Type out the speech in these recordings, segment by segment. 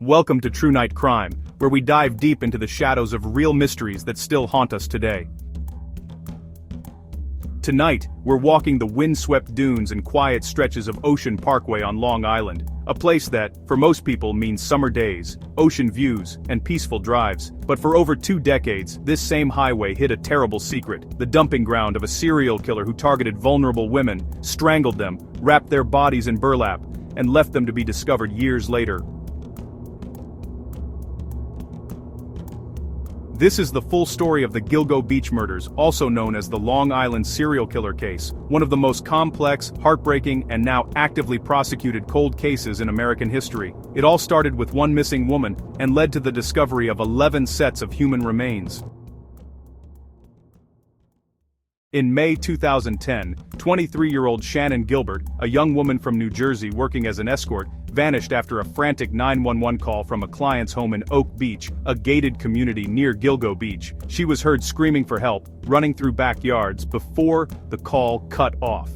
Welcome to True Night Crime, where we dive deep into the shadows of real mysteries that still haunt us today. Tonight, we're walking the windswept dunes and quiet stretches of Ocean Parkway on Long Island, a place that, for most people, means summer days, ocean views, and peaceful drives. But for over 2 decades, this same highway hid a terrible secret, the dumping ground of a serial killer who targeted vulnerable women, strangled them, wrapped their bodies in burlap, and left them to be discovered years later. This is the full story of the Gilgo Beach murders, also known as the Long Island serial killer case, one of the most complex, heartbreaking, and now actively prosecuted cold cases in American history. It all started with one missing woman, and led to the discovery of 11 sets of human remains. In May 2010, 23-year-old Shannon Gilbert, a young woman from New Jersey working as an escort, vanished after a frantic 911 call from a client's home in Oak Beach, a gated community near Gilgo Beach. She was heard screaming for help, running through backyards, before the call cut off.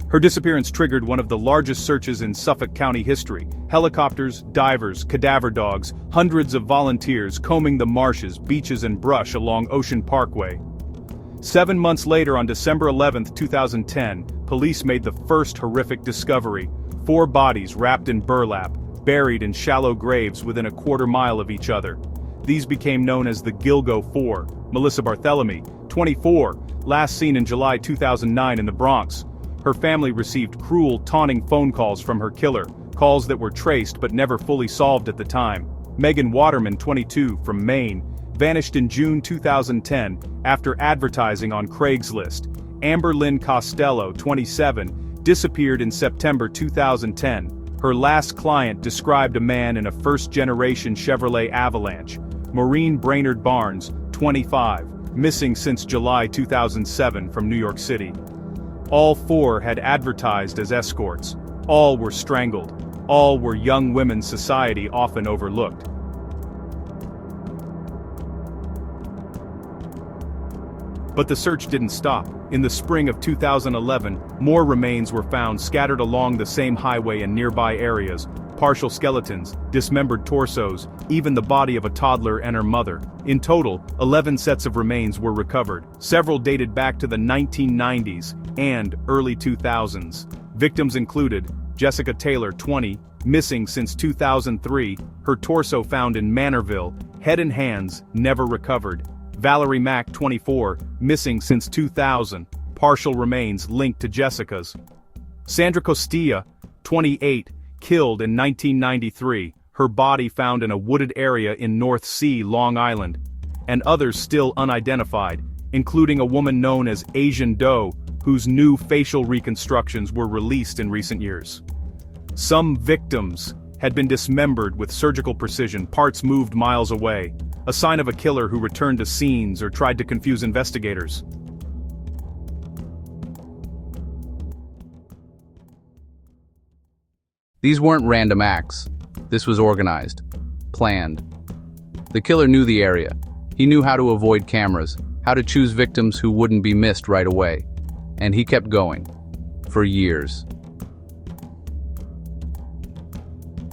Her disappearance triggered one of the largest searches in Suffolk County history. Helicopters, divers, cadaver dogs, hundreds of volunteers combing the marshes, beaches and brush along Ocean Parkway. 7 months later, on December 11, 2010, police made the first horrific discovery: 4 bodies wrapped in burlap, buried in shallow graves within a quarter mile of each other. These became known as the Gilgo Four. Melissa Barthelemy, 24, last seen in July 2009 in the Bronx. Her family received cruel, taunting phone calls from her killer, calls that were traced but never fully solved at the time. Megan Waterman, 22, from Maine, vanished in June 2010 after advertising on Craigslist. Amber Lynn Costello, 27, disappeared in September 2010. Her last client described a man in a first-generation Chevrolet Avalanche. Maureen Brainerd Barnes, 25, missing since July 2007 from New York City. All 4 had advertised as escorts. All were strangled. All were young women society often overlooked. But the search didn't stop. In the spring of 2011, more remains were found scattered along the same highway in nearby areas: partial skeletons, dismembered torsos, even the body of a toddler and her mother. In total, 11 sets of remains were recovered. Several dated back to the 1990s and early 2000s. Victims included Jessica Taylor, 20, missing since 2003, her torso found in Manorville, head and hands never recovered. Valerie Mack, 24, missing since 2000, partial remains linked to Jessica's. Sandra Costilla, 28, killed in 1993, her body found in a wooded area in North Sea, Long Island. And others still unidentified, including a woman known as Asian Doe, whose new facial reconstructions were released in recent years. Some victims had been dismembered with surgical precision, parts moved miles away, a sign of a killer who returned to scenes or tried to confuse investigators. These weren't random acts. This was organized, planned. The killer knew the area. He knew how to avoid cameras, how to choose victims who wouldn't be missed right away. And he kept going. For years.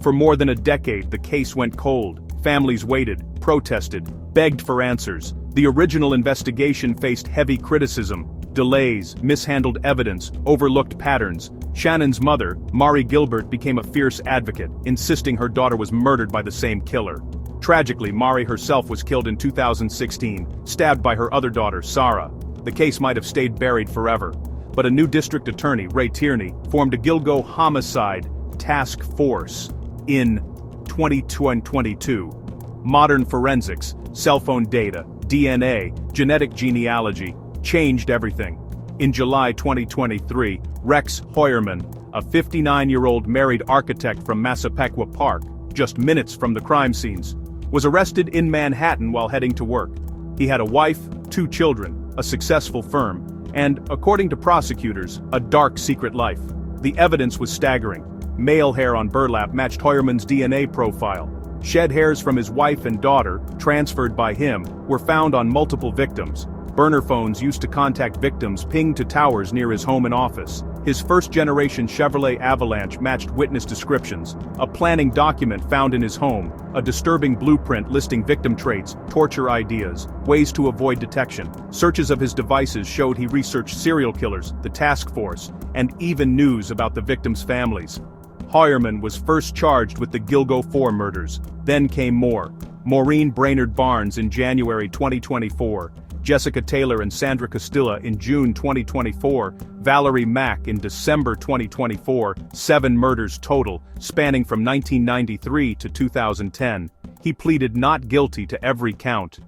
For more than a decade, the case went cold. Families waited, protested, begged for answers. The original investigation faced heavy criticism: delays, mishandled evidence, overlooked patterns. Shannon's mother, Mari Gilbert, became a fierce advocate, insisting her daughter was murdered by the same killer. Tragically, Mari herself was killed in 2016, stabbed by her other daughter, Sarah. The case might have stayed buried forever. But a new district attorney, Ray Tierney, formed a Gilgo Homicide Task Force in 2022. Modern forensics, cell phone data, DNA, genetic genealogy, changed everything. In July 2023, Rex Hoyerman, a 59-year-old married architect from Massapequa Park, just minutes from the crime scenes, was arrested in Manhattan while heading to work. He had a wife, 2 children, a successful firm, and, according to prosecutors, a dark secret life. The evidence was staggering. Male hair on burlap matched Hoyerman's DNA profile. Shed hairs from his wife and daughter, transferred by him, were found on multiple victims. Burner phones used to contact victims pinged to towers near his home and office. His first-generation Chevrolet Avalanche matched witness descriptions, a planning document found in his home, a disturbing blueprint listing victim traits, torture ideas, ways to avoid detection. Searches of his devices showed he researched serial killers, the task force, and even news about the victims' families. Hoyerman was first charged with the Gilgo 4 murders, then came more. Maureen Brainerd Barnes in January 2024, Jessica Taylor and Sandra Costilla in June 2024, Valerie Mack in December 2024, 7 murders total, spanning from 1993 to 2010. He pleaded not guilty to every count.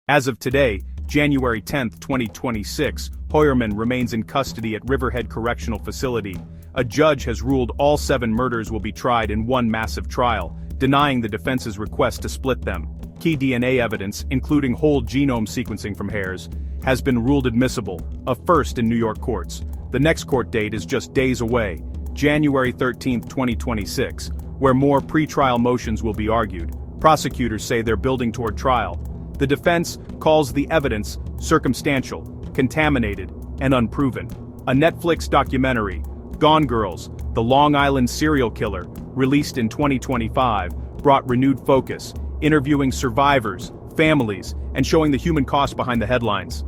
As of today, January 10, 2026, Hoyerman remains in custody at Riverhead Correctional Facility. A judge has ruled all 7 murders will be tried in one massive trial, denying the defense's request to split them. Key DNA evidence, including whole genome sequencing from hairs, has been ruled admissible, a first in New York courts. The next court date is just days away, January 13, 2026, where more pre-trial motions will be argued. Prosecutors say they're building toward trial. The defense calls the evidence circumstantial, contaminated, and unproven. A Netflix documentary, Gone Girls, the Long Island serial killer, released in 2025, brought renewed focus, interviewing survivors, families, and showing the human cost behind the headlines.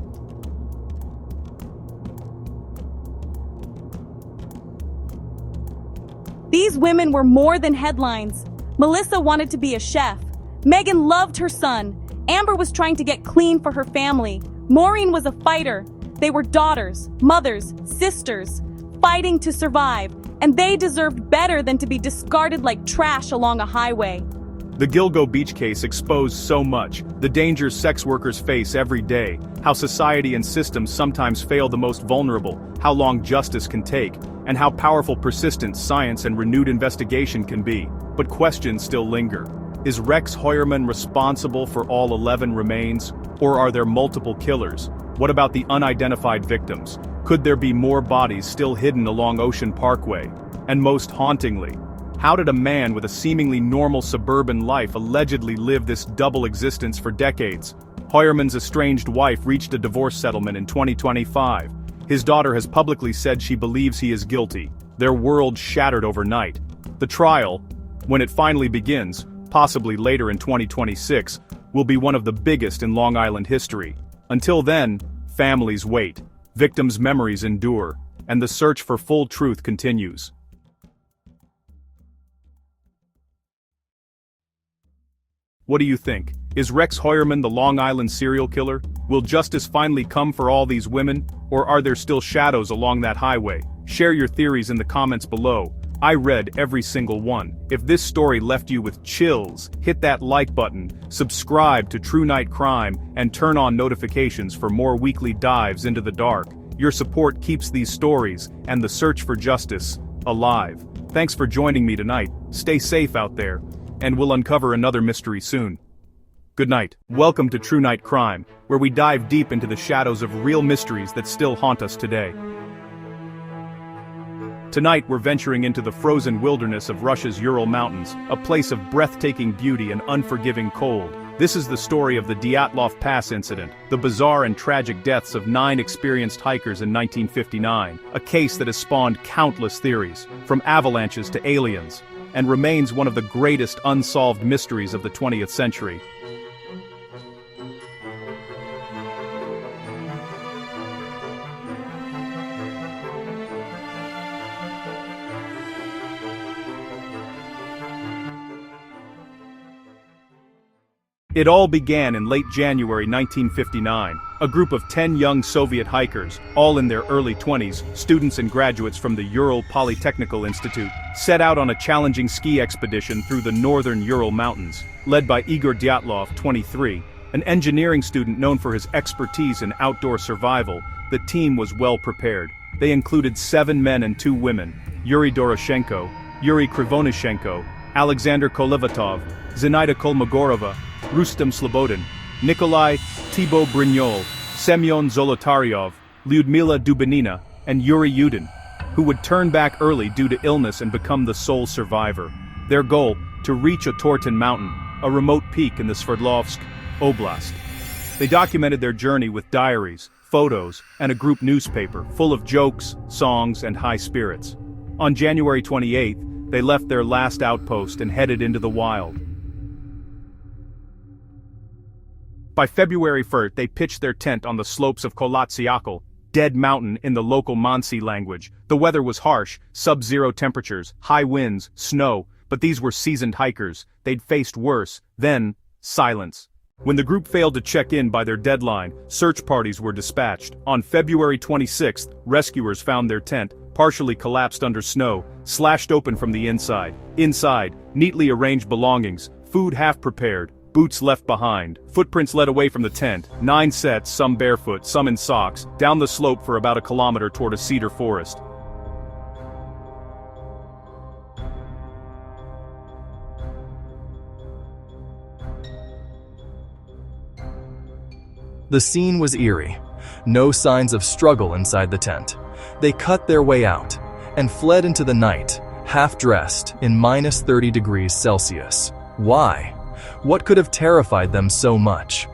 These women were more than headlines. Melissa wanted to be a chef. Megan loved her son. Amber was trying to get clean for her family. Maureen was a fighter. They were daughters, mothers, sisters, fighting to survive, and they deserved better than to be discarded like trash along a highway. The Gilgo Beach case exposed so much, the dangers sex workers face every day, how society and systems sometimes fail the most vulnerable, how long justice can take, and how powerful persistent science and renewed investigation can be. But questions still linger. Is Rex Hoyerman responsible for all 11 remains, or are there multiple killers? What about the unidentified victims? Could there be more bodies still hidden along Ocean Parkway? And most hauntingly, how did a man with a seemingly normal suburban life allegedly live this double existence for decades? Hoyerman's estranged wife reached a divorce settlement in 2025. His daughter has publicly said she believes he is guilty. Their world shattered overnight. The trial, when it finally begins, possibly later in 2026, will be one of the biggest in Long Island history. Until then, families wait, victims' memories endure, and the search for full truth continues. What do you think? Is Rex Hoyerman the Long Island serial killer? Will justice finally come for all these women, or are there still shadows along that highway? Share your theories in the comments below. I read every single one. If this story left you with chills, hit that like button, subscribe to True Night Crime, and turn on notifications for more weekly dives into the dark. Your support keeps these stories, and the search for justice, alive. Thanks for joining me tonight. Stay safe out there, and we'll uncover another mystery soon. Good night. Welcome to True Night Crime, where we dive deep into the shadows of real mysteries that still haunt us today. Tonight we're venturing into the frozen wilderness of Russia's Ural Mountains, a place of breathtaking beauty and unforgiving cold. This is the story of the Dyatlov Pass incident, the bizarre and tragic deaths of 9 experienced hikers in 1959, a case that has spawned countless theories, from avalanches to aliens, and remains one of the greatest unsolved mysteries of the 20th century. It all began in late January 1959. A group of 10 young Soviet hikers, all in their early 20s, students and graduates from the Ural Polytechnical Institute, set out on a challenging ski expedition through the northern Ural Mountains. Led by Igor Dyatlov, 23, an engineering student known for his expertise in outdoor survival, the team was well prepared. They included 7 men and 2 women: Yuri Doroshenko, Yuri Krivonishenko, Alexander Kolevatov, Zenaida Kolmogorova, Rustem Slobodin, Nikolai Thibaut Brignol, Semyon Zolotaryov, Lyudmila Dubinina, and Yuri Yudin, who would turn back early due to illness and become the sole survivor. Their goal, to reach Otorten Mountain, a remote peak in the Sverdlovsk Oblast. They documented their journey with diaries, photos, and a group newspaper full of jokes, songs, and high spirits. On January 28th, they left their last outpost and headed into the wild. By February 1st, they pitched their tent on the slopes of Kolatsiakal, Dead Mountain in the local Mansi language. The weather was harsh, sub-zero temperatures, high winds, snow, but these were seasoned hikers. They'd faced worse. Then, silence. When the group failed to check in by their deadline, search parties were dispatched. On February 26th, rescuers found their tent, partially collapsed under snow, slashed open from the inside. Inside, neatly arranged belongings, food half prepared, boots left behind. Footprints led away from the tent, 9 sets, some barefoot, some in socks, down the slope for about a kilometer toward a cedar forest. The scene was eerie. No signs of struggle inside the tent. They cut their way out and fled into the night, half-dressed in minus 30 degrees Celsius. Why? What could have terrified them so much?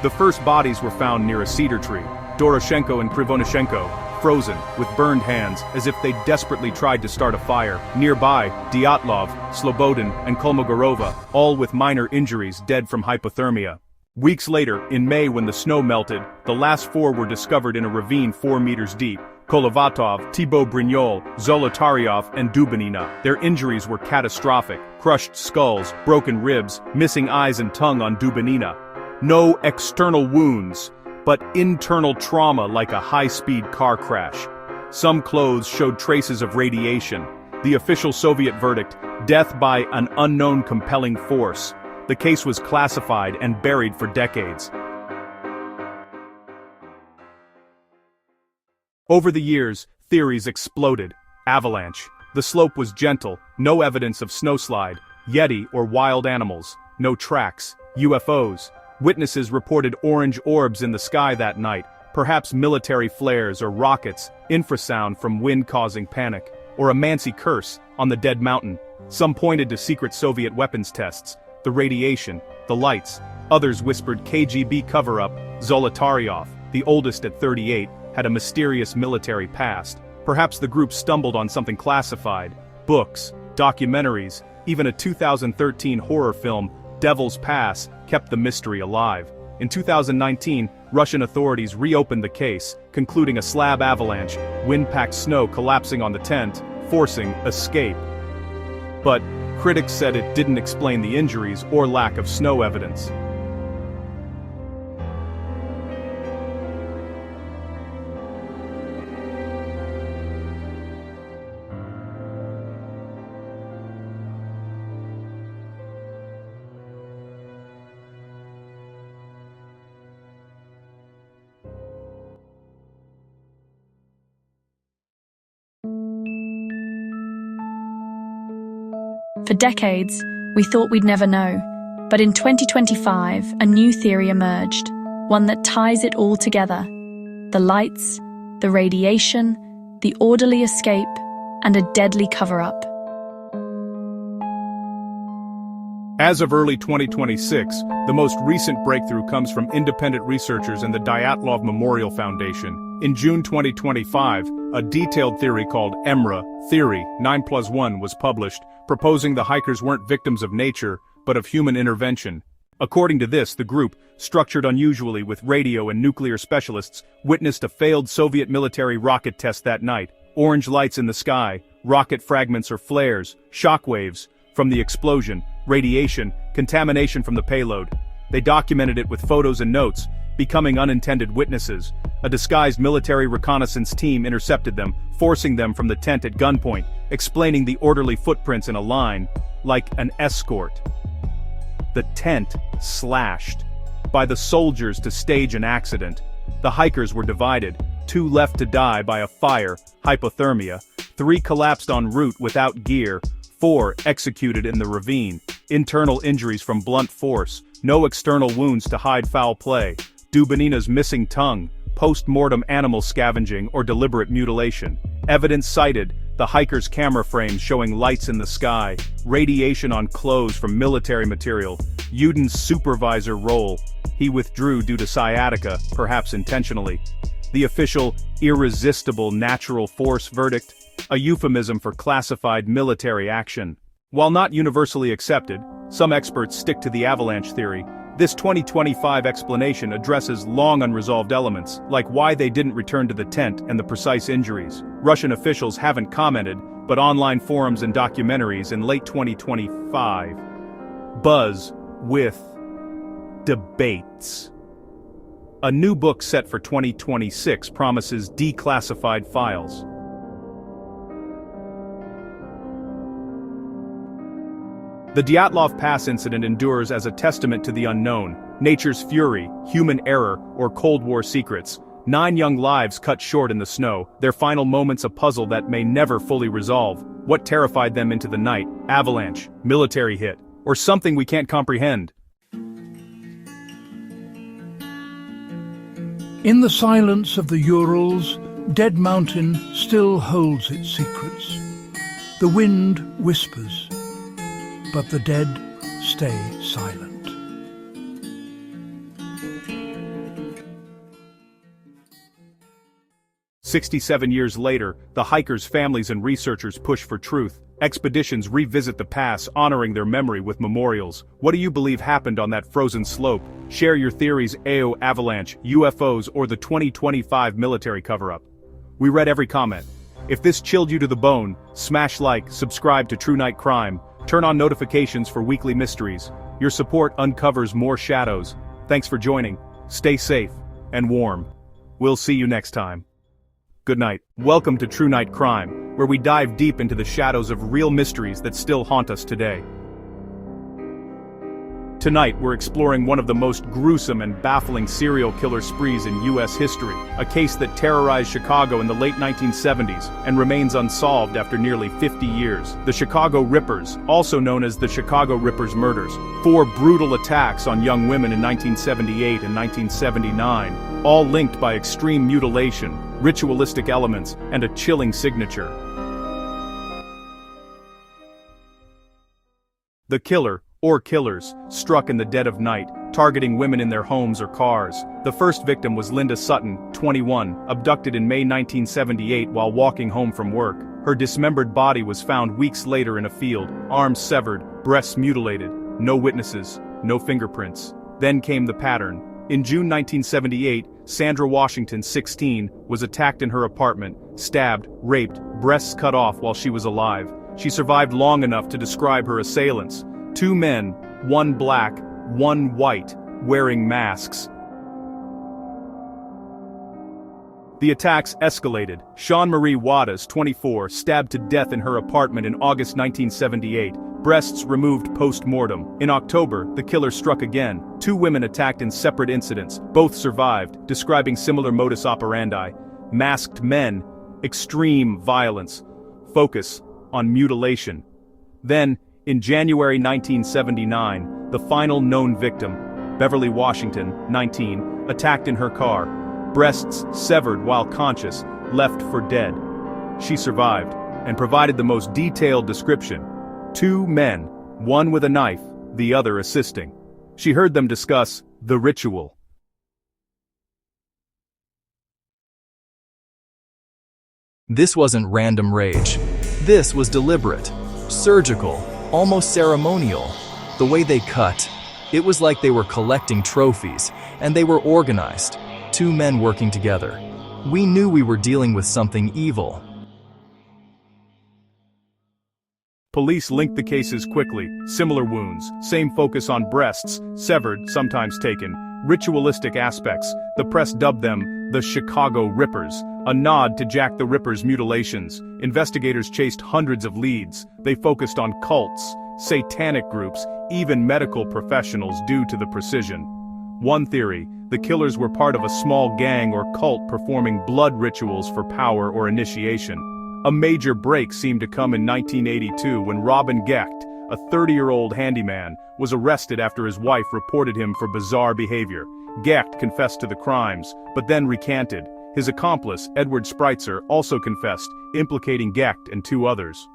The first bodies were found near a cedar tree, Doroshenko and Krivonishenko, frozen, with burned hands, as if they desperately tried to start a fire. Nearby, Dyatlov, Slobodin, and Kolmogorova, all with minor injuries, dead from hypothermia. Weeks later, in May when the snow melted, the last 4 were discovered in a ravine 4 meters deep. Kolovatov, Thibaut Brignol, Zolotaryov, and Dubinina. Their injuries were catastrophic: crushed skulls, broken ribs, missing eyes and tongue on Dubinina. No external wounds, but internal trauma like a high-speed car crash. Some clothes showed traces of radiation. The official Soviet verdict: death by an unknown compelling force. The case was classified and buried for decades. Over the years, theories exploded. Avalanche. The slope was gentle, no evidence of snowslide, Yeti or wild animals, no tracks, UFOs. Witnesses reported orange orbs in the sky that night, perhaps military flares or rockets, infrasound from wind causing panic, or a Mansi curse on the dead mountain. Some pointed to secret Soviet weapons tests, the radiation, the lights. Others whispered KGB cover-up. Zolotaryov, the oldest at 38, had a mysterious military past. Perhaps the group stumbled on something classified. Books, documentaries, even a 2013 horror film, Devil's Pass, kept the mystery alive. In 2019, Russian authorities reopened the case, concluding a slab avalanche, wind-packed snow collapsing on the tent, forcing escape. But critics said it didn't explain the injuries or lack of snow evidence. For decades, we thought we'd never know. But in 2025, a new theory emerged, one that ties it all together. The lights, the radiation, the orderly escape, and a deadly cover-up. As of early 2026, the most recent breakthrough comes from independent researchers and the Dyatlov Memorial Foundation. In June 2025, a detailed theory called EMRA, Theory 9+1, was published, proposing the hikers weren't victims of nature, but of human intervention. According to this, the group, structured unusually with radio and nuclear specialists, witnessed a failed Soviet military rocket test that night. Orange lights in the sky, rocket fragments or flares, shockwaves from the explosion, radiation, contamination from the payload. They documented it with photos and notes, becoming unintended witnesses. A disguised military reconnaissance team intercepted them, forcing them from the tent at gunpoint, explaining the orderly footprints in a line, like an escort. The tent slashed by the soldiers to stage an accident. The hikers were divided, 2 left to die by a fire, hypothermia, 3 collapsed en route without gear, 4 executed in the ravine, internal injuries from blunt force, no external wounds to hide foul play, Dubinina's missing tongue, post-mortem animal scavenging or deliberate mutilation. Evidence cited: the hikers' camera frames showing lights in the sky, radiation on clothes from military material, Yuden's supervisor role, He withdrew due to sciatica, perhaps intentionally. The official, irresistible natural force verdict? A euphemism for classified military action. While not universally accepted, some experts stick to the avalanche theory. This 2025 explanation addresses long unresolved elements, like why they didn't return to the tent and the precise injuries. Russian officials haven't commented, but online forums and documentaries in late 2025 buzz with debates. A new book set for 2026 promises declassified files. The Dyatlov Pass incident endures as a testament to the unknown, nature's fury, human error, or Cold War secrets. 9 young lives cut short in the snow, their final moments a puzzle that may never fully resolve. What terrified them into the night? Avalanche, military hit, or something we can't comprehend? In the silence of the Urals, Dead Mountain still holds its secrets. The wind whispers, but the dead stay silent. "67 years later, the hikers' families and researchers push for truth. Expeditions revisit the pass, honoring their memory with memorials. What do you believe happened on that frozen slope? Share your theories: AO avalanche, UFOs, or the 2025 military cover-up. We read every comment. If this chilled you to the bone, smash like, subscribe to True Night Crime, turn on notifications for weekly mysteries. Your support uncovers more shadows. Thanks for joining. Stay safe and warm. We'll see you next time. Good night. Welcome to True Night Crime, where we dive deep into the shadows of real mysteries that still haunt us today. Tonight, we're exploring one of the most gruesome and baffling serial killer sprees in U.S. history, a case that terrorized Chicago in the late 1970s and remains unsolved after nearly 50 years. The Chicago Rippers, also known as the Chicago Rippers murders. 4 brutal attacks on young women in 1978 and 1979, all linked by extreme mutilation, ritualistic elements, and a chilling signature. The killer, or killers, struck in the dead of night, targeting women in their homes or cars. The first victim was Linda Sutton, 21, abducted in May 1978 while walking home from work. Her dismembered body was found weeks later in a field, arms severed, breasts mutilated, no witnesses, no fingerprints. Then came the pattern. In June 1978, Sandra Washington, 16, was attacked in her apartment, stabbed, raped, breasts cut off while she was alive. She survived long enough to describe her assailants: 2 men, 1 black, 1 white, wearing masks. The attacks escalated. Sean Marie Wattas, 24, stabbed to death in her apartment in August 1978, breasts removed post-mortem. In October, the killer struck again. 2 women attacked in separate incidents, both survived, describing similar modus operandi. Masked men, extreme violence, focus on mutilation. Then, in January 1979, the final known victim, Beverly Washington, 19, attacked in her car, breasts severed while conscious, left for dead. She survived, and provided the most detailed description: 2 men, one with a knife, the other assisting. She heard them discuss the ritual. This wasn't random rage. This was deliberate, surgical, almost ceremonial. The way they cut, it was like they were collecting trophies, and they were organized. 2 men working together. We knew we were dealing with something evil. Police linked the cases quickly. Similar wounds, same focus on breasts, severed, sometimes taken, ritualistic aspects. The press dubbed them the Chicago Rippers, a nod to Jack the Ripper's mutilations. Investigators chased hundreds of leads. They focused on cults, satanic groups, even medical professionals due to the precision. One theory: the killers were part of a small gang or cult performing blood rituals for power or initiation. A major break seemed to come in 1982 when Robin Gecht, a 30-year-old handyman, was arrested after his wife reported him for bizarre behavior. Gecht confessed to the crimes, but then recanted. His accomplice, Edward Spreitzer, also confessed, implicating Gecht and 2 others.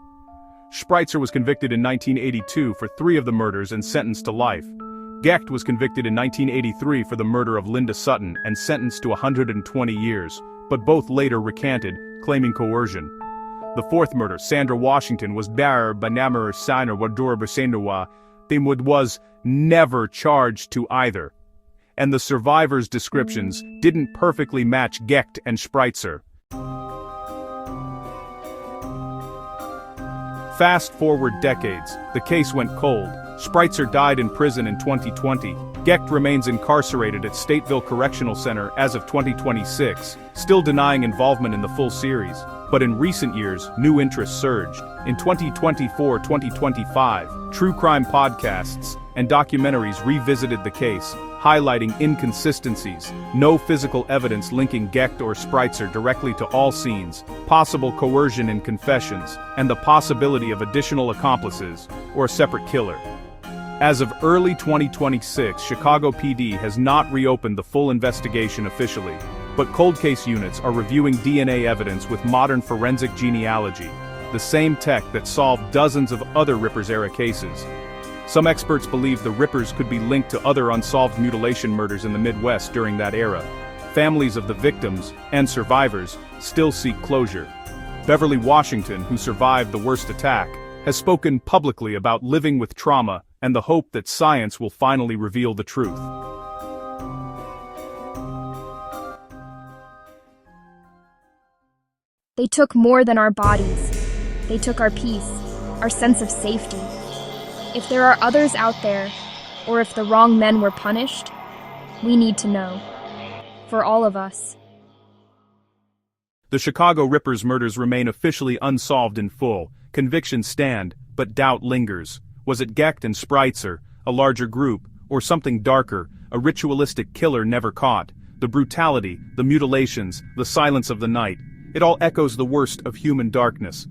Spreitzer was convicted in 1982 for 3 of the murders and sentenced to life. Gecht was convicted in 1983 for the murder of Linda Sutton and sentenced to 120 years, but both later recanted, claiming coercion. The fourth murder, Sandra Washington, was Bar Banamar Siner Wadur Basendawa, was never charged to either. And the survivors' descriptions didn't perfectly match Gecht and Spreitzer. Fast forward decades, the case went cold. Spreitzer died in prison in 2020. Gecht remains incarcerated at Stateville Correctional Center as of 2026, still denying involvement in the full series. But in recent years, new interest surged. In 2024-2025, true crime podcasts and documentaries revisited the case, highlighting inconsistencies, no physical evidence linking Gecht or Spreitzer directly to all scenes, possible coercion in confessions, and the possibility of additional accomplices, or a separate killer. As of early 2026, Chicago PD has not reopened the full investigation officially, but cold case units are reviewing DNA evidence with modern forensic genealogy, the same tech that solved dozens of other Rippers-era cases. Some experts believe the Rippers could be linked to other unsolved mutilation murders in the Midwest during that era. Families of the victims and survivors still seek closure. Beverly Washington, who survived the worst attack, has spoken publicly about living with trauma and the hope that science will finally reveal the truth. They took more than our bodies. They took our peace, our sense of safety. If there are others out there, or if the wrong men were punished, we need to know. For all of us. The Chicago Rippers murders remain officially unsolved in full. Convictions stand, but doubt lingers. Was it Gecht and Spreitzer, a larger group, or something darker, a ritualistic killer never caught? The brutality, the mutilations, the silence of the night, it all echoes the worst of human darkness.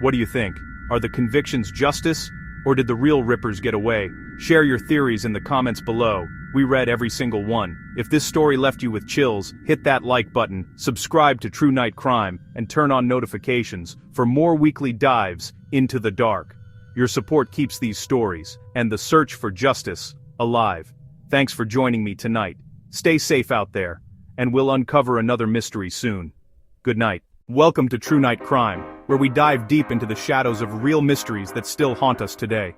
What do you think? Are the convictions justice, or did the real Rippers get away? Share your theories in the comments below. We read every single one. If this story left you with chills, hit that like button, subscribe to True Night Crime, and turn on notifications for more weekly dives into the dark. Your support keeps these stories, and the search for justice, alive. Thanks for joining me tonight. Stay safe out there, and we'll uncover another mystery soon. Good night. Welcome to True Night Crime, where we dive deep into the shadows of real mysteries that still haunt us today.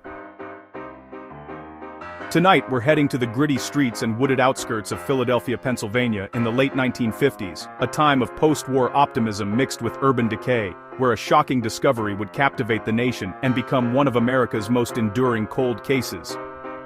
Tonight we're heading to the gritty streets and wooded outskirts of Philadelphia, Pennsylvania in the late 1950s, a time of post-war optimism mixed with urban decay, where a shocking discovery would captivate the nation and become one of America's most enduring cold cases.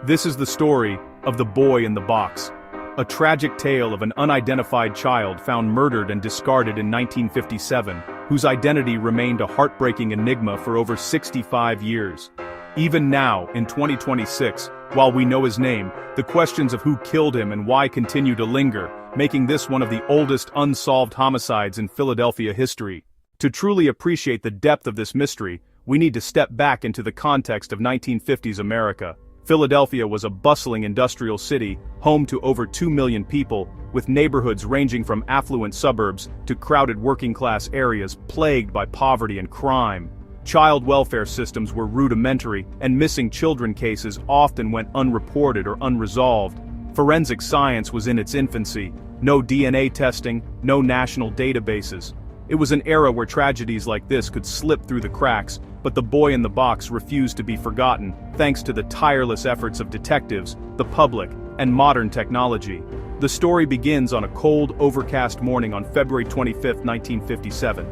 This is the story of The Boy in the Box, a tragic tale of an unidentified child found murdered and discarded in 1957, whose identity remained a heartbreaking enigma for over 65 years. Even now, in 2026, while we know his name, the questions of who killed him and why continue to linger, making this one of the oldest unsolved homicides in Philadelphia history. To truly appreciate the depth of this mystery, we need to step back into the context of 1950s America. Philadelphia was a bustling industrial city, home to over 2 million people, with neighborhoods ranging from affluent suburbs to crowded working-class areas plagued by poverty and crime. Child welfare systems were rudimentary, and missing children cases often went unreported or unresolved. Forensic science was in its infancy, no DNA testing, no national databases. It was an era where tragedies like this could slip through the cracks, but the boy in the box refused to be forgotten, thanks to the tireless efforts of detectives, the public, and modern technology. The story begins on a cold, overcast morning on February 25, 1957.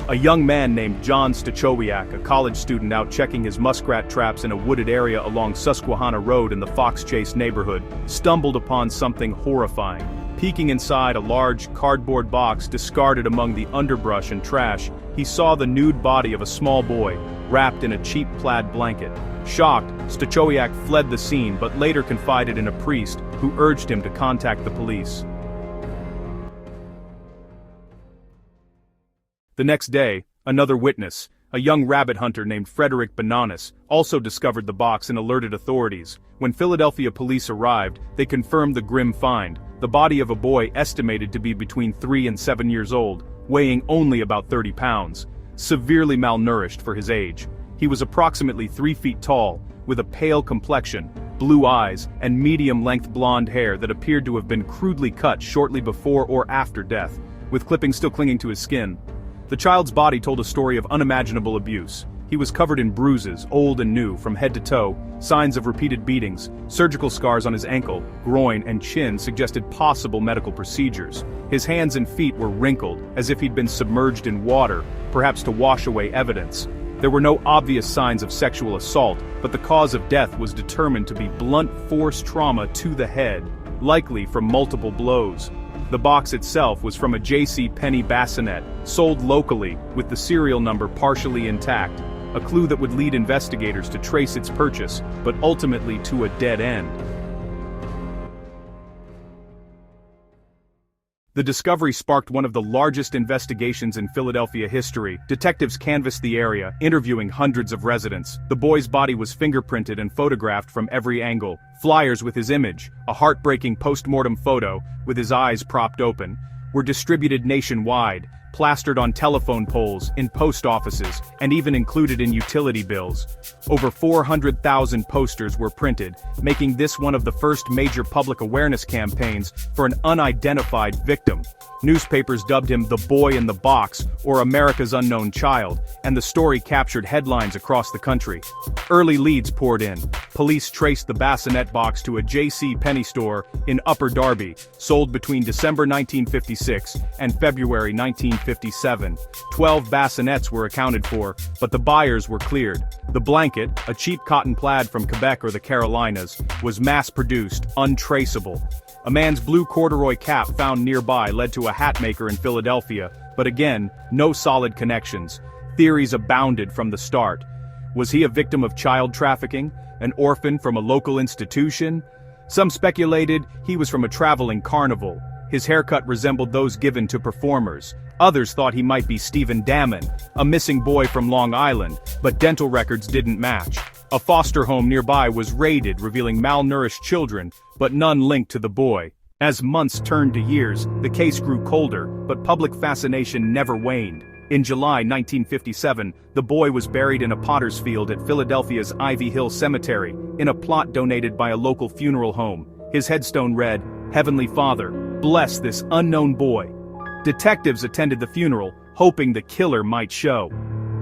A young man named John Stachowiak, a college student out checking his muskrat traps in a wooded area along Susquehanna Road in the Fox Chase neighborhood, stumbled upon something horrifying. Peeking inside a large, cardboard box discarded among the underbrush and trash, he saw the nude body of a small boy, wrapped in a cheap plaid blanket. Shocked, Stachowiak fled the scene but later confided in a priest, who urged him to contact the police. The next day, another witness, a young rabbit hunter named Frederick Bananas, also discovered the box and alerted authorities. When Philadelphia police arrived, they confirmed the grim find, the body of a boy estimated to be between 3 and 7 years old, weighing only about 30 pounds, severely malnourished for his age. He was approximately 3 feet tall, with a pale complexion, blue eyes, and medium-length blonde hair that appeared to have been crudely cut shortly before or after death, with clippings still clinging to his skin. The child's body told a story of unimaginable abuse. He was covered in bruises, old and new, from head to toe, signs of repeated beatings, surgical scars on his ankle, groin, and chin suggested possible medical procedures. His hands and feet were wrinkled, as if he'd been submerged in water, perhaps to wash away evidence. There were no obvious signs of sexual assault, but the cause of death was determined to be blunt force trauma to the head, likely from multiple blows. The box itself was from a J.C. Penney bassinet, sold locally, with the serial number partially intact, a clue that would lead investigators to trace its purchase, but ultimately to a dead end. The discovery sparked one of the largest investigations in Philadelphia history. Detectives canvassed the area, interviewing hundreds of residents. The boy's body was fingerprinted and photographed from every angle. Flyers with his image, a heartbreaking post-mortem photo, with his eyes propped open, were distributed nationwide, plastered on telephone poles, in post offices, and even included in utility bills. Over 400,000 posters were printed, making this one of the first major public awareness campaigns for an unidentified victim. Newspapers dubbed him the Boy in the Box, or America's Unknown Child, and the story captured headlines across the country. Early leads poured in. Police traced the bassinet box to a J.C. Penney store in Upper Darby, sold between December 1956 and February 1957. 12 bassinets were accounted for, but the buyers were cleared. The blanket, a cheap cotton plaid from Quebec or the Carolinas, was mass-produced, untraceable. A man's blue corduroy cap found nearby led to a hat maker in Philadelphia, but again, no solid connections. Theories abounded from the start. Was he a victim of child trafficking? An orphan from a local institution? Some speculated he was from a traveling carnival. His haircut resembled those given to performers. Others thought he might be Stephen Damon, a missing boy from Long Island, but dental records didn't match. A foster home nearby was raided, revealing malnourished children, but none linked to the boy. As months turned to years, the case grew colder, but public fascination never waned. In July 1957, the boy was buried in a potter's field at Philadelphia's Ivy Hill Cemetery, in a plot donated by a local funeral home. His headstone read, "Heavenly Father, bless this unknown boy." Detectives attended the funeral, hoping the killer might show.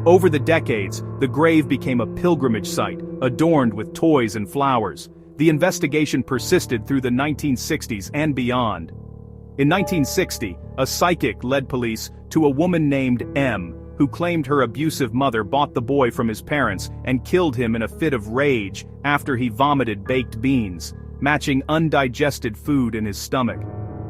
Over the decades, the grave became a pilgrimage site, adorned with toys and flowers. The investigation persisted through the 1960s and beyond. In 1960, a psychic led police to a woman named M, who claimed her abusive mother bought the boy from his parents and killed him in a fit of rage after he vomited baked beans, matching undigested food in his stomach.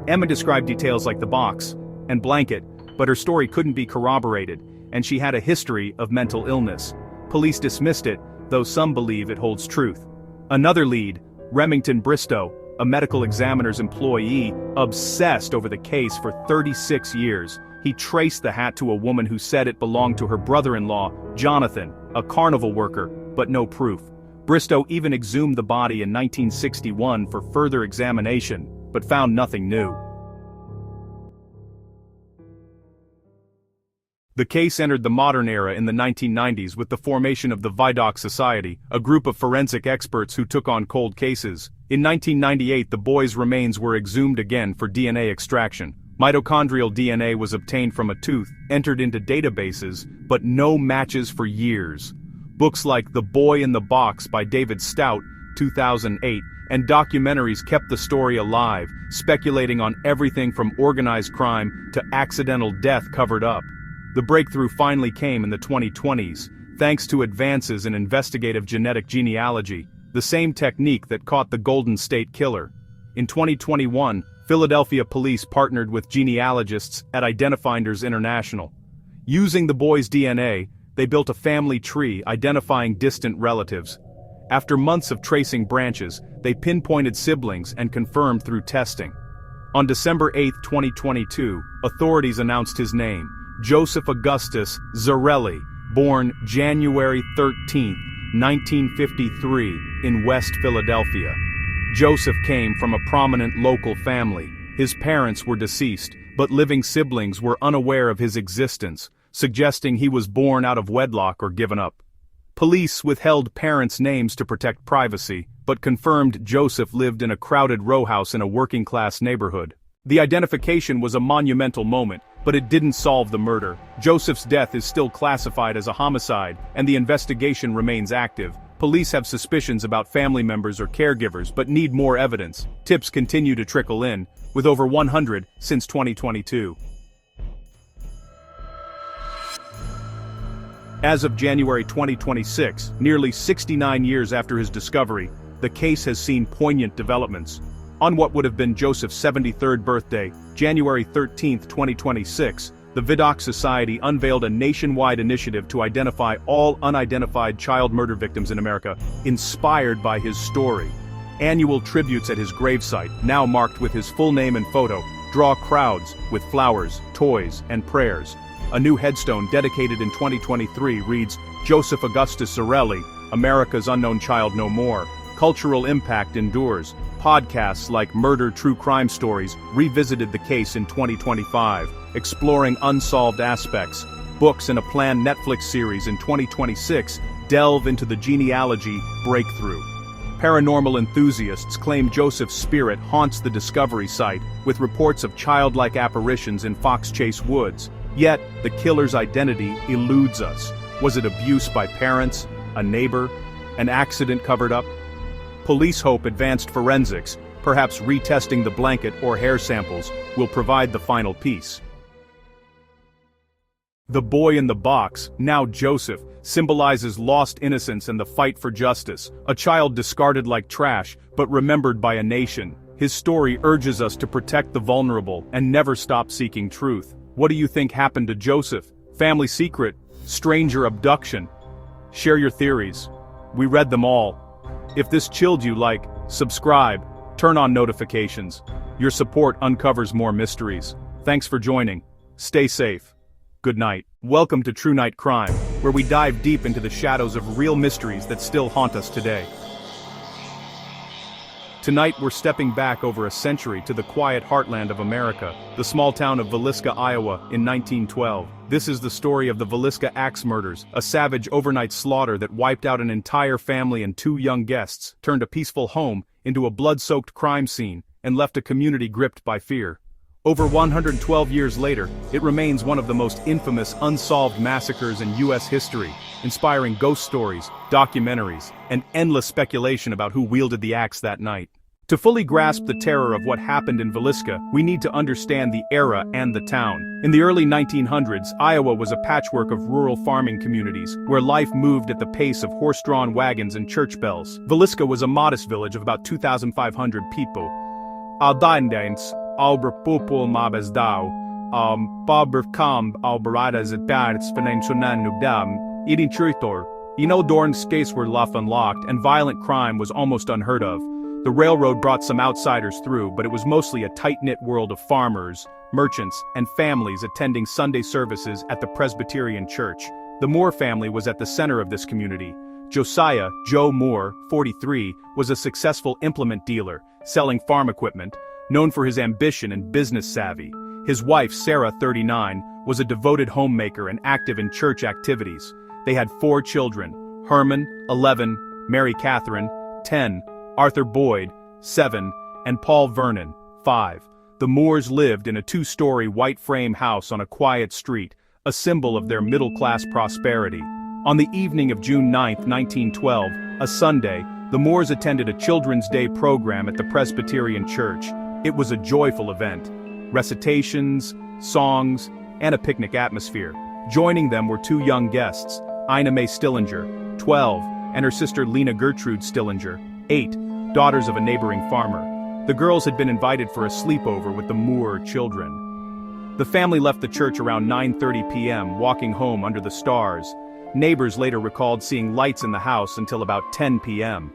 Emma described details like the box and blanket, but her story couldn't be corroborated, and she had a history of mental illness. Police dismissed it, though some believe it holds truth. Another lead, Remington Bristow, a medical examiner's employee, obsessed over the case for 36 years. He traced the hat to a woman who said it belonged to her brother-in-law, Jonathan, a carnival worker, but no proof. Bristow even exhumed the body in 1961 for further examination, but found nothing new. The case entered the modern era in the 1990s with the formation of the Vidocq Society, a group of forensic experts who took on cold cases. In 1998, the boy's remains were exhumed again for DNA extraction. Mitochondrial DNA was obtained from a tooth, entered into databases, but no matches for years. Books like The Boy in the Box by David Stout, 2008, and documentaries kept the story alive, speculating on everything from organized crime to accidental death covered up. The breakthrough finally came in the 2020s, thanks to advances in investigative genetic genealogy, the same technique that caught the Golden State Killer. In 2021, Philadelphia police partnered with genealogists at Identifinders International. Using the boy's DNA, they built a family tree identifying distant relatives. After months of tracing branches, they pinpointed siblings and confirmed through testing. On December 8, 2022, authorities announced his name, Joseph Augustus Zarelli, born January 13, 1953, in West Philadelphia. Joseph came from a prominent local family. His parents were deceased, but living siblings were unaware of his existence, suggesting he was born out of wedlock or given up. Police withheld parents' names to protect privacy, but confirmed Joseph lived in a crowded row house in a working-class neighborhood. The identification was a monumental moment, but it didn't solve the murder. Joseph's death is still classified as a homicide, and the investigation remains active. Police have suspicions about family members or caregivers but need more evidence. Tips continue to trickle in, with over 100 since 2022. As of January 2026, nearly 69 years after his discovery, the case has seen poignant developments. On what would have been Joseph's 73rd birthday, January 13, 2026, the Vidocq Society unveiled a nationwide initiative to identify all unidentified child murder victims in America, inspired by his story. Annual tributes at his gravesite, now marked with his full name and photo, draw crowds with flowers, toys, and prayers. A new headstone dedicated in 2023 reads, Joseph Augustus Sorelli, America's Unknown Child No More. Cultural impact endures. Podcasts like Murder True Crime Stories revisited the case in 2025, exploring unsolved aspects. Books and a planned Netflix series in 2026 delve into the genealogy breakthrough. Paranormal enthusiasts claim Joseph's spirit haunts the discovery site, with reports of childlike apparitions in Fox Chase Woods. Yet, the killer's identity eludes us. Was it abuse by parents, a neighbor, an accident covered up? Police hope advanced forensics, perhaps retesting the blanket or hair samples, will provide the final piece. The boy in the box, now Joseph, symbolizes lost innocence and the fight for justice, a child discarded like trash, but remembered by a nation. His story urges us to protect the vulnerable and never stop seeking truth. What do you think happened to Joseph? Family secret? Stranger abduction? Share your theories. We read them all. If this chilled you, subscribe, turn on notifications. Your support uncovers more mysteries. Thanks for joining. Stay safe. Good night. Welcome to True Night Crime, where we dive deep into the shadows of real mysteries that still haunt us today. Tonight we're stepping back over a century to the quiet heartland of America, the small town of Villisca, Iowa, in 1912. This is the story of the Villisca Axe murders, a savage overnight slaughter that wiped out an entire family and 2 young guests, turned a peaceful home into a blood-soaked crime scene, and left a community gripped by fear. Over 112 years later, it remains one of the most infamous unsolved massacres in U.S. history, inspiring ghost stories, documentaries, and endless speculation about who wielded the axe that night. To fully grasp the terror of what happened in Villisca, we need to understand the era and the town. In the early 1900s, Iowa was a patchwork of rural farming communities, where life moved at the pace of horse-drawn wagons and church bells. Villisca was a modest village of about 2,500 people. Aldaindens, Alberpupul Mabesdau, Baberkam Alberadas at Barts Venensunan Nubdam, Eating Churitor. Dorn's case were left unlocked, and violent crime was almost unheard of. The railroad brought some outsiders through, but it was mostly a tight-knit world of farmers, merchants, and families attending Sunday services at the Presbyterian Church. The Moore family was at the center of this community. Josiah, Joe Moore, 43, was a successful implement dealer, selling farm equipment, known for his ambition and business savvy. His wife, Sarah, 39, was a devoted homemaker and active in church activities. They had 4 children: Herman, 11, Mary Catherine, 10, Arthur Boyd, 7, and Paul Vernon, 5. The Moores lived in a 2-story white frame house on a quiet street, a symbol of their middle-class prosperity. On the evening of June 9, 1912, a Sunday, the Moores attended a Children's Day program at the Presbyterian Church. It was a joyful event. Recitations, songs, and a picnic atmosphere. Joining them were 2 young guests, Ina Mae Stillinger, 12, and her sister Lena Gertrude Stillinger, 8, daughters of a neighboring farmer. The girls had been invited for a sleepover with the Moore children. The family left the church around 9:30 p.m., walking home under the stars. Neighbors later recalled seeing lights in the house until about 10 p.m.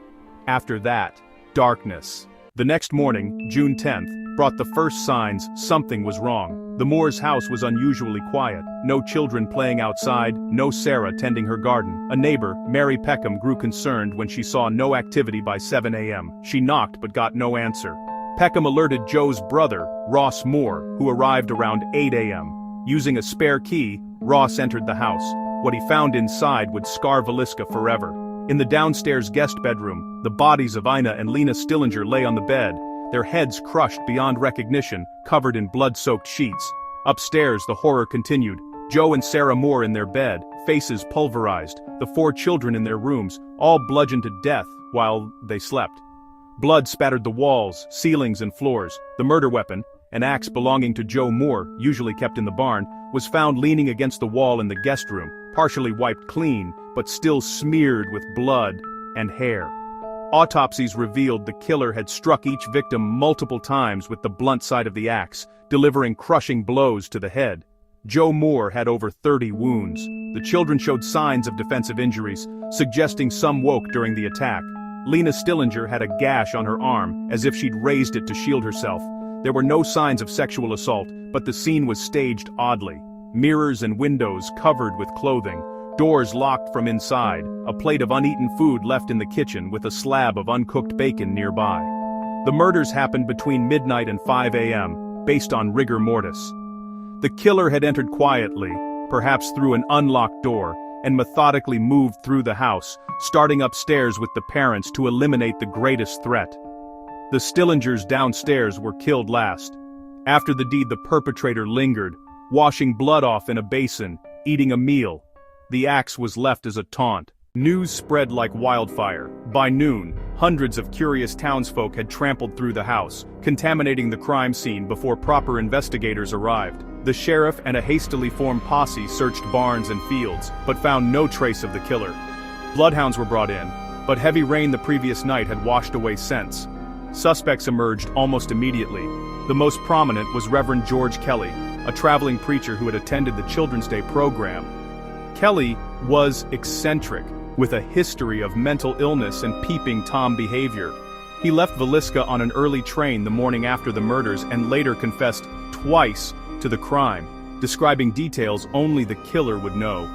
After that, darkness. The next morning, June 10th, brought the first signs something was wrong. The Moore's house was unusually quiet. No children playing outside, no Sarah tending her garden. A neighbor, Mary Peckham, grew concerned when she saw no activity by 7 a.m. She knocked but got no answer. Peckham alerted Joe's brother, Ross Moore, who arrived around 8 a.m. Using a spare key, Ross entered the house. What he found inside would scar Valiska forever. In the downstairs guest bedroom, the bodies of Ina and Lena Stillinger lay on the bed, their heads crushed beyond recognition, covered in blood-soaked sheets. Upstairs, the horror continued. Joe and Sarah Moore in their bed, faces pulverized, the 4 children in their rooms, all bludgeoned to death while they slept. Blood spattered the walls, ceilings, and floors. The murder weapon, an axe belonging to Joe Moore, usually kept in the barn, was found leaning against the wall in the guest room, partially wiped clean, but still smeared with blood and hair. Autopsies revealed the killer had struck each victim multiple times with the blunt side of the axe, delivering crushing blows to the head. Joe Moore had over 30 wounds. The children showed signs of defensive injuries, suggesting some woke during the attack. Lena Stillinger had a gash on her arm, as if she'd raised it to shield herself. There were no signs of sexual assault, but the scene was staged oddly. Mirrors and windows covered with clothing, doors locked from inside, a plate of uneaten food left in the kitchen with a slab of uncooked bacon nearby. The murders happened between midnight and 5 a.m., based on rigor mortis. The killer had entered quietly, perhaps through an unlocked door, and methodically moved through the house, starting upstairs with the parents to eliminate the greatest threat. The Stillingers downstairs were killed last. After the deed, the perpetrator lingered, washing blood off in a basin, eating a meal. The axe was left as a taunt. News spread like wildfire. By noon, hundreds of curious townsfolk had trampled through the house, contaminating the crime scene before proper investigators arrived. The sheriff and a hastily formed posse searched barns and fields, but found no trace of the killer. Bloodhounds were brought in, but heavy rain the previous night had washed away scents. Suspects emerged almost immediately. The most prominent was Reverend George Kelly, a traveling preacher who had attended the Children's Day program. Kelly was eccentric, with a history of mental illness and peeping Tom behavior. He left Valiska on an early train the morning after the murders and later confessed twice to the crime, describing details only the killer would know.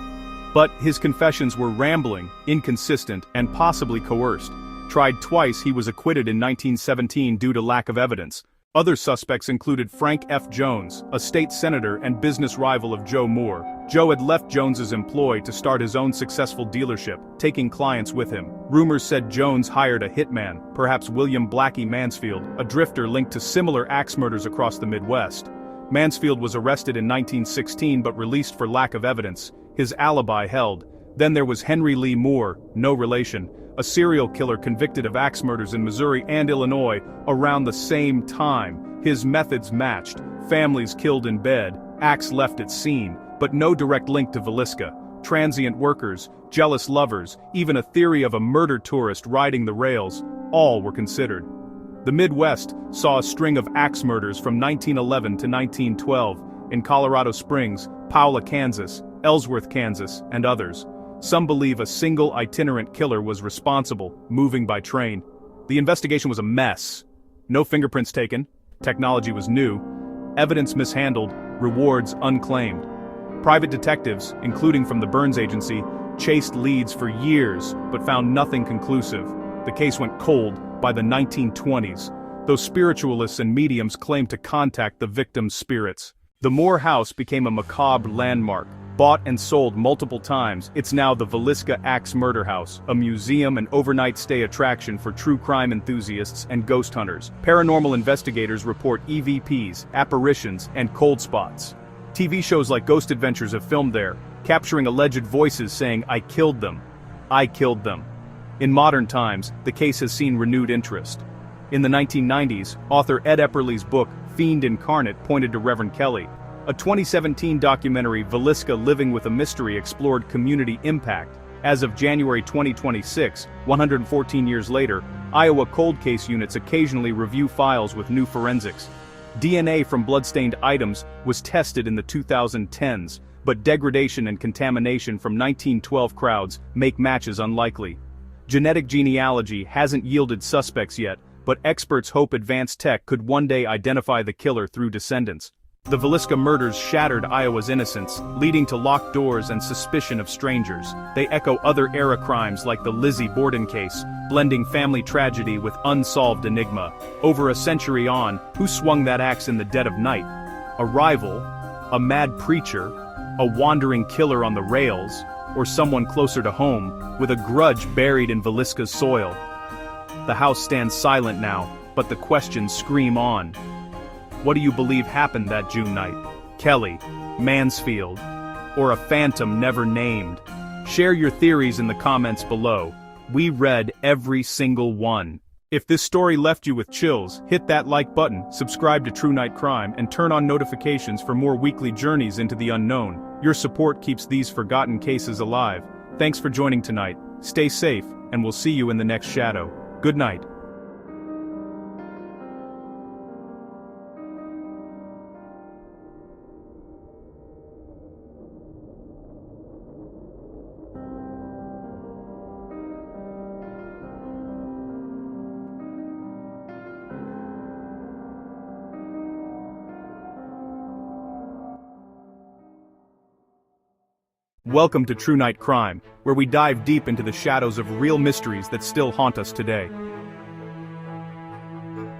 But his confessions were rambling, inconsistent, and possibly coerced. Tried twice, he was acquitted in 1917 due to lack of evidence. Other suspects included Frank F. Jones, a state senator and business rival of Joe Moore. Joe had left Jones's employ to start his own successful dealership, taking clients with him. Rumors said Jones hired a hitman, perhaps William Blackie Mansfield, a drifter linked to similar axe murders across the Midwest. Mansfield was arrested in 1916 but released for lack of evidence. His alibi held. Then there was Henry Lee Moore, no relation, a serial killer convicted of axe murders in Missouri and Illinois around the same time. His methods matched. Families killed in bed, axe left at scene, but no direct link to Valiska. Transient workers, jealous lovers, even a theory of a murder tourist riding the rails, all were considered. The Midwest saw a string of axe murders from 1911 to 1912 in Colorado Springs, Paola, Kansas, Ellsworth, Kansas, and others. Some believe a single itinerant killer was responsible, moving by train. The investigation was a mess. No fingerprints taken, technology was new, evidence mishandled, rewards unclaimed. Private detectives, including from the Burns Agency, chased leads for years but found nothing conclusive. The case went cold by the 1920s, though spiritualists and mediums claimed to contact the victims' spirits. The Moore house became a macabre landmark. Bought and sold multiple times, it's now the Valiska Axe Murder House, a museum and overnight stay attraction for true crime enthusiasts and ghost hunters. Paranormal investigators report EVPs, apparitions, and cold spots. TV shows like Ghost Adventures have filmed there, capturing alleged voices saying, "I killed them. I killed them." In modern times, the case has seen renewed interest. In the 1990s, author Ed Epperly's book, Fiend Incarnate, pointed to Reverend Kelly. A 2017 documentary, Valiska Living with a Mystery, explored community impact. As of January 2026, 114 years later, Iowa cold case units occasionally review files with new forensics. DNA from bloodstained items was tested in the 2010s, but degradation and contamination from 1912 crowds make matches unlikely. Genetic genealogy hasn't yielded suspects yet, but experts hope advanced tech could one day identify the killer through descendants. The Valiska murders shattered Iowa's innocence, leading to locked doors and suspicion of strangers. They echo other era crimes like the Lizzie Borden case, blending family tragedy with unsolved enigma. Over a century on, who swung that axe in the dead of night? A rival? A mad preacher? A wandering killer on the rails? or someone closer to home, with a grudge buried in Villisca's soil. The house stands silent now, but the questions scream on. What do you believe happened that June night? Kelly, Mansfield, or a phantom never named? Share your theories in the comments below. We read every single one. If this story left you with chills, hit that like button, subscribe to True Night Crime, and turn on notifications for more weekly journeys into the unknown. Your support keeps these forgotten cases alive. Thanks for joining tonight. Stay safe, and we'll see you in the next shadow. Good night. Welcome to True Night Crime, where we dive deep into the shadows of real mysteries that still haunt us today.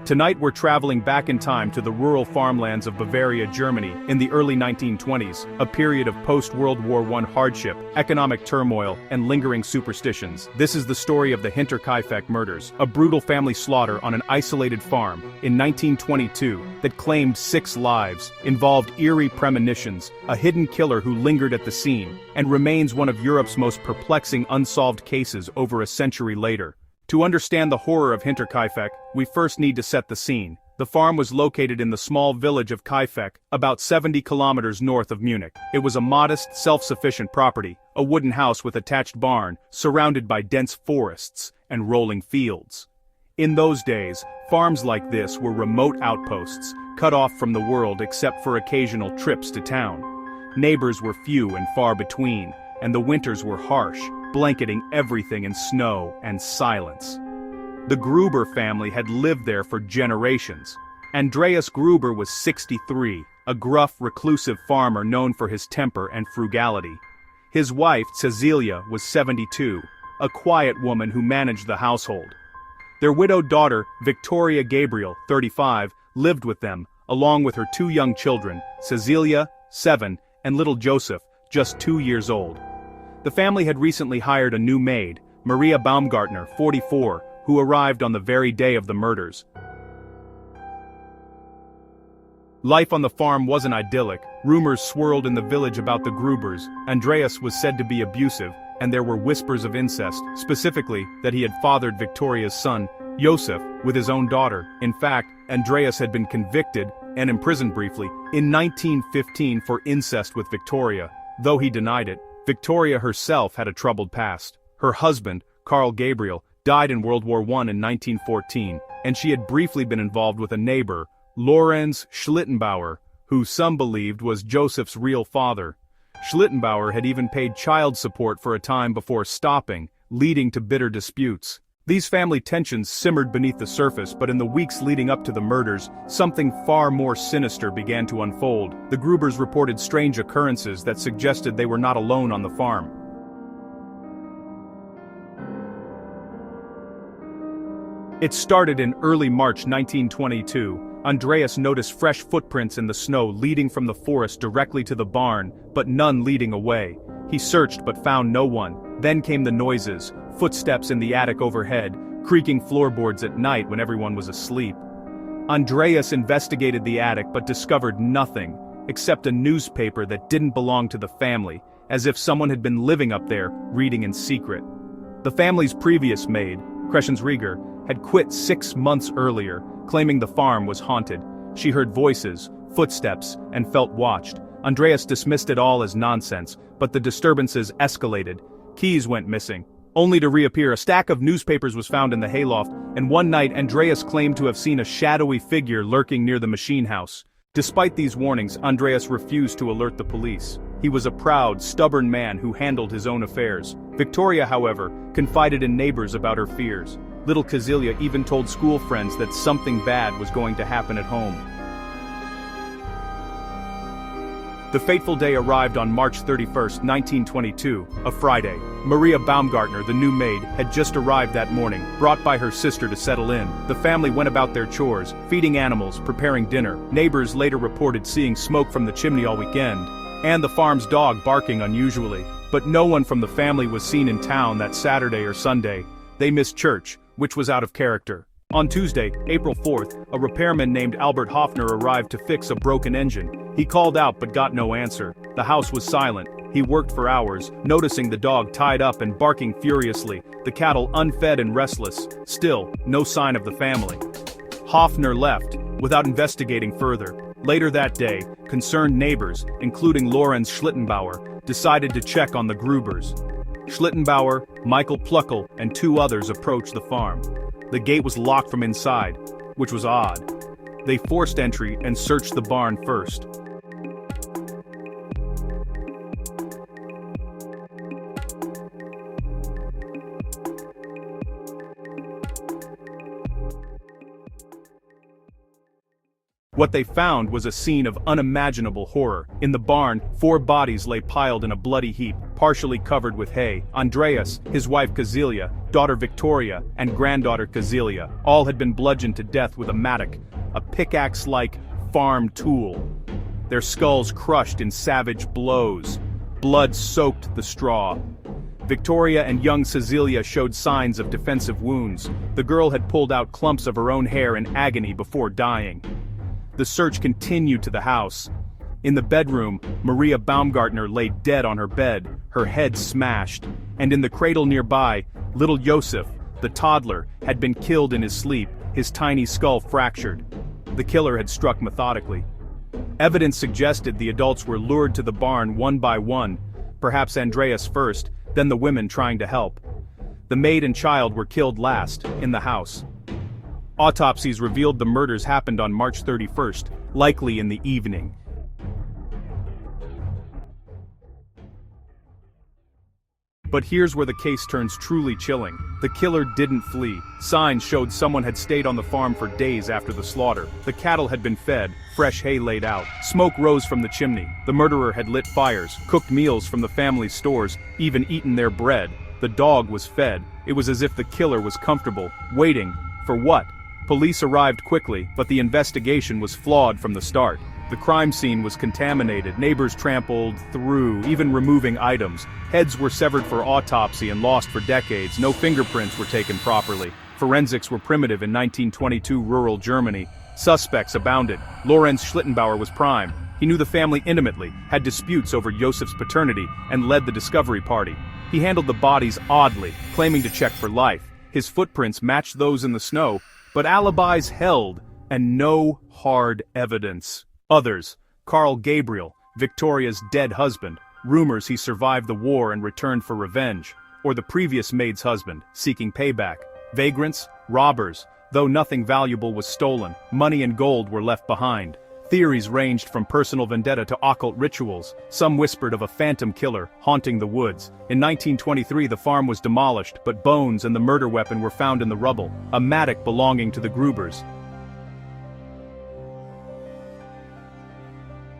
Tonight we're traveling back in time to the rural farmlands of Bavaria, Germany, in the early 1920s, a period of post-World War I hardship, economic turmoil, and lingering superstitions. This is the story of the Hinterkaifeck murders, a brutal family slaughter on an isolated farm in 1922 that claimed 6 lives, involved eerie premonitions, a hidden killer who lingered at the scene, and remains one of Europe's most perplexing unsolved cases over a century later. To understand the horror of Hinterkaifeck, we first need to set the scene. The farm was located in the small village of Kaifeck, about 70 kilometers north of Munich. It was a modest, self-sufficient property, a wooden house with attached barn, surrounded by dense forests and rolling fields. In those days, farms like this were remote outposts, cut off from the world except for occasional trips to town. Neighbors were few and far between, and the winters were harsh, blanketing everything in snow and silence. The Gruber family had lived there for generations. Andreas Gruber was 63, a gruff, reclusive farmer known for his temper and frugality. His wife, Cecilia, was 72, a quiet woman who managed the household. Their widowed daughter, Victoria Gabriel, 35, lived with them, along with her 2 young children, Cecilia, 7, and little Joseph, just 2 years old. The family had recently hired a new maid, Maria Baumgartner, 44, who arrived on the very day of the murders. Life on the farm wasn't idyllic. Rumors swirled in the village about the Grubers. Andreas was said to be abusive, and there were whispers of incest, specifically that he had fathered Victoria's son, Joseph, with his own daughter. In fact, Andreas had been convicted, and imprisoned briefly, in 1915 for incest with Victoria. Though he denied it, Victoria herself had a troubled past. Her husband, Karl Gabriel, died in World War I in 1914, and she had briefly been involved with a neighbor, Lorenz Schlittenbauer, who some believed was Joseph's real father. Schlittenbauer had even paid child support for a time before stopping, leading to bitter disputes. These family tensions simmered beneath the surface, but in the weeks leading up to the murders, something far more sinister began to unfold. The Grubers reported strange occurrences that suggested they were not alone on the farm. It started in early March 1922. Andreas noticed fresh footprints in the snow leading from the forest directly to the barn, but none leading away. He searched but found no one. Then came the noises, footsteps in the attic overhead, creaking floorboards at night when everyone was asleep. Andreas investigated the attic but discovered nothing, except a newspaper that didn't belong to the family, as if someone had been living up there, reading in secret. The family's previous maid, Crescens Rieger, had quit 6 months earlier, claiming the farm was haunted. She heard voices, footsteps, and felt watched. Andreas dismissed it all as nonsense, but the disturbances escalated. Keys went missing, only to reappear. A stack of newspapers was found in the hayloft, and one night Andreas claimed to have seen a shadowy figure lurking near the machine house. Despite these warnings, Andreas refused to alert the police. He was a proud, stubborn man who handled his own affairs. Victoria, however, confided in neighbors about her fears. Little Cecilia even told school friends that something bad was going to happen at home. The fateful day arrived on March 31, 1922, a Friday. Maria Baumgartner, the new maid, had just arrived that morning, brought by her sister to settle in. The family went about their chores, feeding animals, preparing dinner. Neighbors later reported seeing smoke from the chimney all weekend, and the farm's dog barking unusually. But no one from the family was seen in town that Saturday or Sunday. They missed church, which was out of character. On Tuesday, April 4th, a repairman named Albert Hoffner arrived to fix a broken engine. He called out but got no answer. The house was silent. He worked for hours, noticing the dog tied up and barking furiously, the cattle unfed and restless. Still, no sign of the family. Hoffner left, without investigating further. Later that day, concerned neighbors, including Lorenz Schlittenbauer, decided to check on the Grubers. Schlittenbauer, Michael Pluckel, and 2 others approached the farm. The gate was locked from inside, which was odd. They forced entry and searched the barn first. What they found was a scene of unimaginable horror. In the barn, 4 bodies lay piled in a bloody heap, partially covered with hay. Andreas, his wife Kazilia, daughter Victoria, and granddaughter Kazilia, all had been bludgeoned to death with a mattock, a pickaxe-like farm tool. Their skulls crushed in savage blows. Blood soaked the straw. Victoria and young Cecilia showed signs of defensive wounds. The girl had pulled out clumps of her own hair in agony before dying. The search continued to the house. In the bedroom, Maria Baumgartner lay dead on her bed, her head smashed. And in the cradle nearby, little Josef, the toddler, had been killed in his sleep, his tiny skull fractured. The killer had struck methodically. Evidence suggested the adults were lured to the barn one by one, perhaps Andreas first, then the women trying to help. The maid and child were killed last, in the house. Autopsies revealed the murders happened on March 31st, likely in the evening. But here's where the case turns truly chilling. The killer didn't flee. Signs showed someone had stayed on the farm for days after the slaughter. The cattle had been fed, fresh hay laid out. Smoke rose from the chimney. The murderer had lit fires, cooked meals from the family's stores, even eaten their bread. The dog was fed. It was as if the killer was comfortable, waiting. For what? Police arrived quickly, but the investigation was flawed from the start. The crime scene was contaminated, neighbors trampled through, even removing items. Heads were severed for autopsy and lost for decades. No fingerprints were taken properly. Forensics were primitive in 1922 rural Germany. Suspects abounded. Lorenz Schlittenbauer was prime. He knew the family intimately, had disputes over Josef's paternity, and led the discovery party. He handled the bodies oddly, claiming to check for life. His footprints matched those in the snow, but alibis held, and no hard evidence. Others, Carl Gabriel, Victoria's dead husband, rumors he survived the war and returned for revenge, or the previous maid's husband, seeking payback. Vagrants, robbers, though nothing valuable was stolen, money and gold were left behind. Theories ranged from personal vendetta to occult rituals. Some whispered of a phantom killer haunting the woods. In 1923 the farm was demolished, but bones and the murder weapon were found in the rubble, a mattock belonging to the Grubers.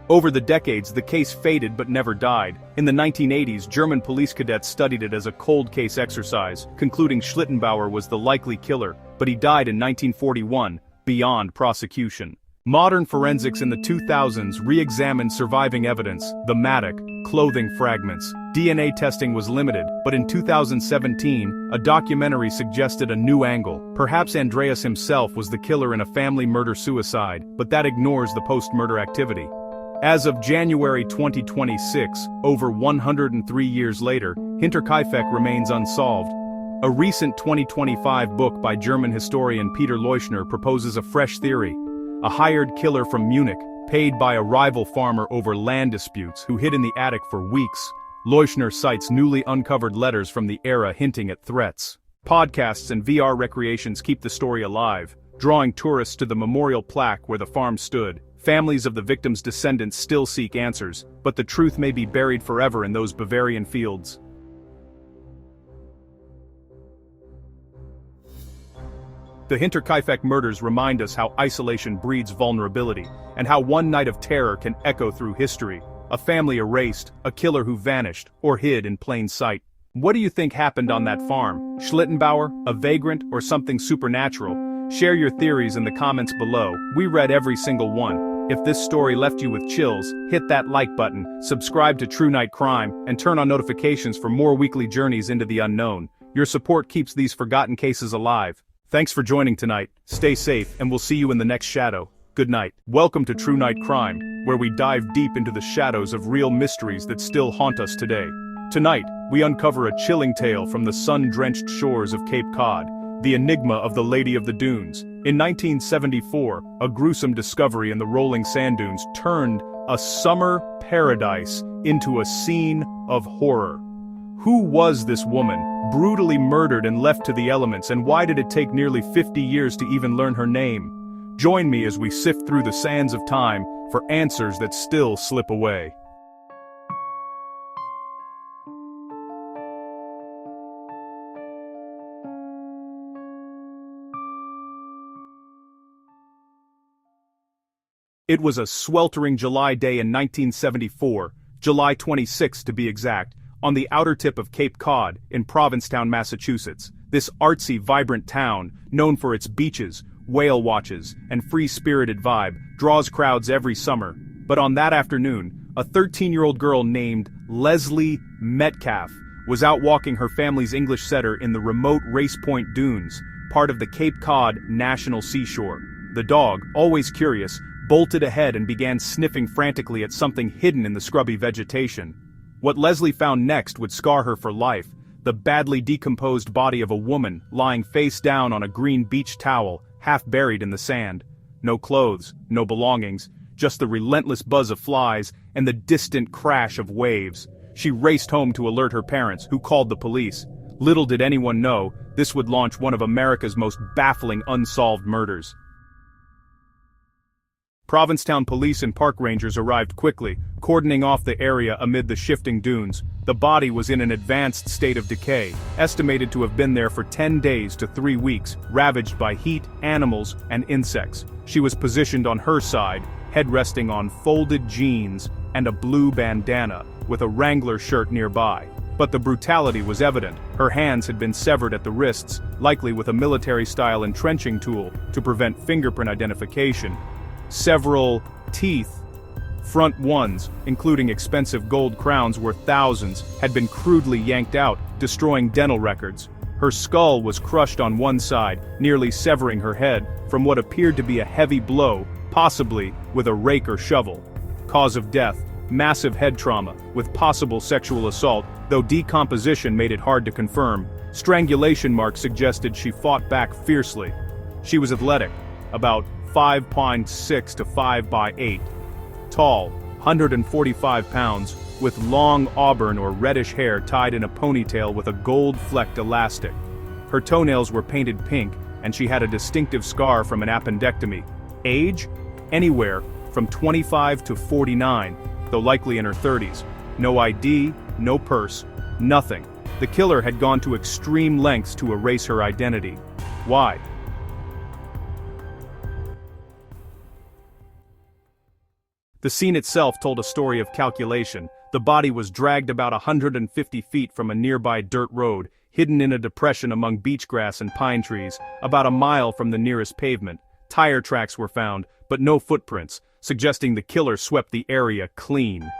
Over the decades the case faded but never died. In the 1980s German police cadets studied it as a cold case exercise, concluding Schlittenbauer was the likely killer, but he died in 1941, beyond prosecution. Modern forensics in the 2000s re-examined surviving evidence, the mattock, clothing fragments. DNA testing was limited, but in 2017, a documentary suggested a new angle. Perhaps Andreas himself was the killer in a family murder-suicide, but that ignores the post-murder activity. As of January 2026, over 103 years later, Hinterkaifeck remains unsolved. A recent 2025 book by German historian Peter Leuschner proposes a fresh theory. A hired killer from Munich, paid by a rival farmer over land disputes, who hid in the attic for weeks. Leuschner cites newly uncovered letters from the era hinting at threats. Podcasts and VR recreations keep the story alive, drawing tourists to the memorial plaque where the farm stood. Families of the victims' descendants still seek answers, but the truth may be buried forever in those Bavarian fields. The Hinterkaifeck murders remind us how isolation breeds vulnerability, and how one night of terror can echo through history. A family erased, a killer who vanished, or hid in plain sight. What do you think happened on that farm? Schlittenbauer, a vagrant, or something supernatural? Share your theories in the comments below. We read every single one. If this story left you with chills, hit that like button, subscribe to True Night Crime, and turn on notifications for more weekly journeys into the unknown. Your support keeps these forgotten cases alive. Thanks for joining tonight, stay safe, and we'll see you in the next shadow. Good night. Welcome to True Night Crime, where we dive deep into the shadows of real mysteries that still haunt us today. Tonight, we uncover a chilling tale from the sun-drenched shores of Cape Cod, the enigma of the Lady of the Dunes. In 1974, a gruesome discovery in the rolling sand dunes turned a summer paradise into a scene of horror. Who was this woman, brutally murdered and left to the elements, and why did it take nearly 50 years to even learn her name? Join me as we sift through the sands of time for answers that still slip away. It was a sweltering July day in 1974, July 26 to be exact, on the outer tip of Cape Cod in Provincetown, Massachusetts. This artsy, vibrant town, known for its beaches, whale watches, and free-spirited vibe, draws crowds every summer. But on that afternoon, a 13-year-old girl named Leslie Metcalf was out walking her family's English setter in the remote Race Point Dunes, part of the Cape Cod National Seashore. The dog, always curious, bolted ahead and began sniffing frantically at something hidden in the scrubby vegetation. What Leslie found next would scar her for life: the badly decomposed body of a woman lying face down on a green beach towel, half buried in the sand. No clothes, no belongings, just the relentless buzz of flies and the distant crash of waves. She raced home to alert her parents, who called the police. Little did anyone know, this would launch one of America's most baffling unsolved murders. Provincetown police and park rangers arrived quickly, cordoning off the area amid the shifting dunes. The body was in an advanced state of decay, estimated to have been there for 10 days to 3 weeks, ravaged by heat, animals, and insects. She was positioned on her side, head resting on folded jeans and a blue bandana, with a Wrangler shirt nearby. But the brutality was evident. Her hands had been severed at the wrists, likely with a military-style entrenching tool to prevent fingerprint identification. Several teeth, front ones, including expensive gold crowns worth thousands, had been crudely yanked out, destroying dental records. Her skull was crushed on one side, nearly severing her head, from what appeared to be a heavy blow, possibly with a rake or shovel. Cause of death: massive head trauma, with possible sexual assault, though decomposition made it hard to confirm. Strangulation marks suggested she fought back fiercely. She was athletic, about 5'6" to 5'8", tall, 145 pounds, with long auburn or reddish hair tied in a ponytail with a gold-flecked elastic. Her toenails were painted pink, and she had a distinctive scar from an appendectomy. Age? Anywhere from 25 to 49, though likely in her 30s. No ID, no purse, nothing. The killer had gone to extreme lengths to erase her identity. Why? The scene itself told a story of calculation. The body was dragged about 150 feet from a nearby dirt road, hidden in a depression among beach grass and pine trees, about a mile from the nearest pavement. Tire tracks were found, but no footprints, suggesting the killer swept the area clean.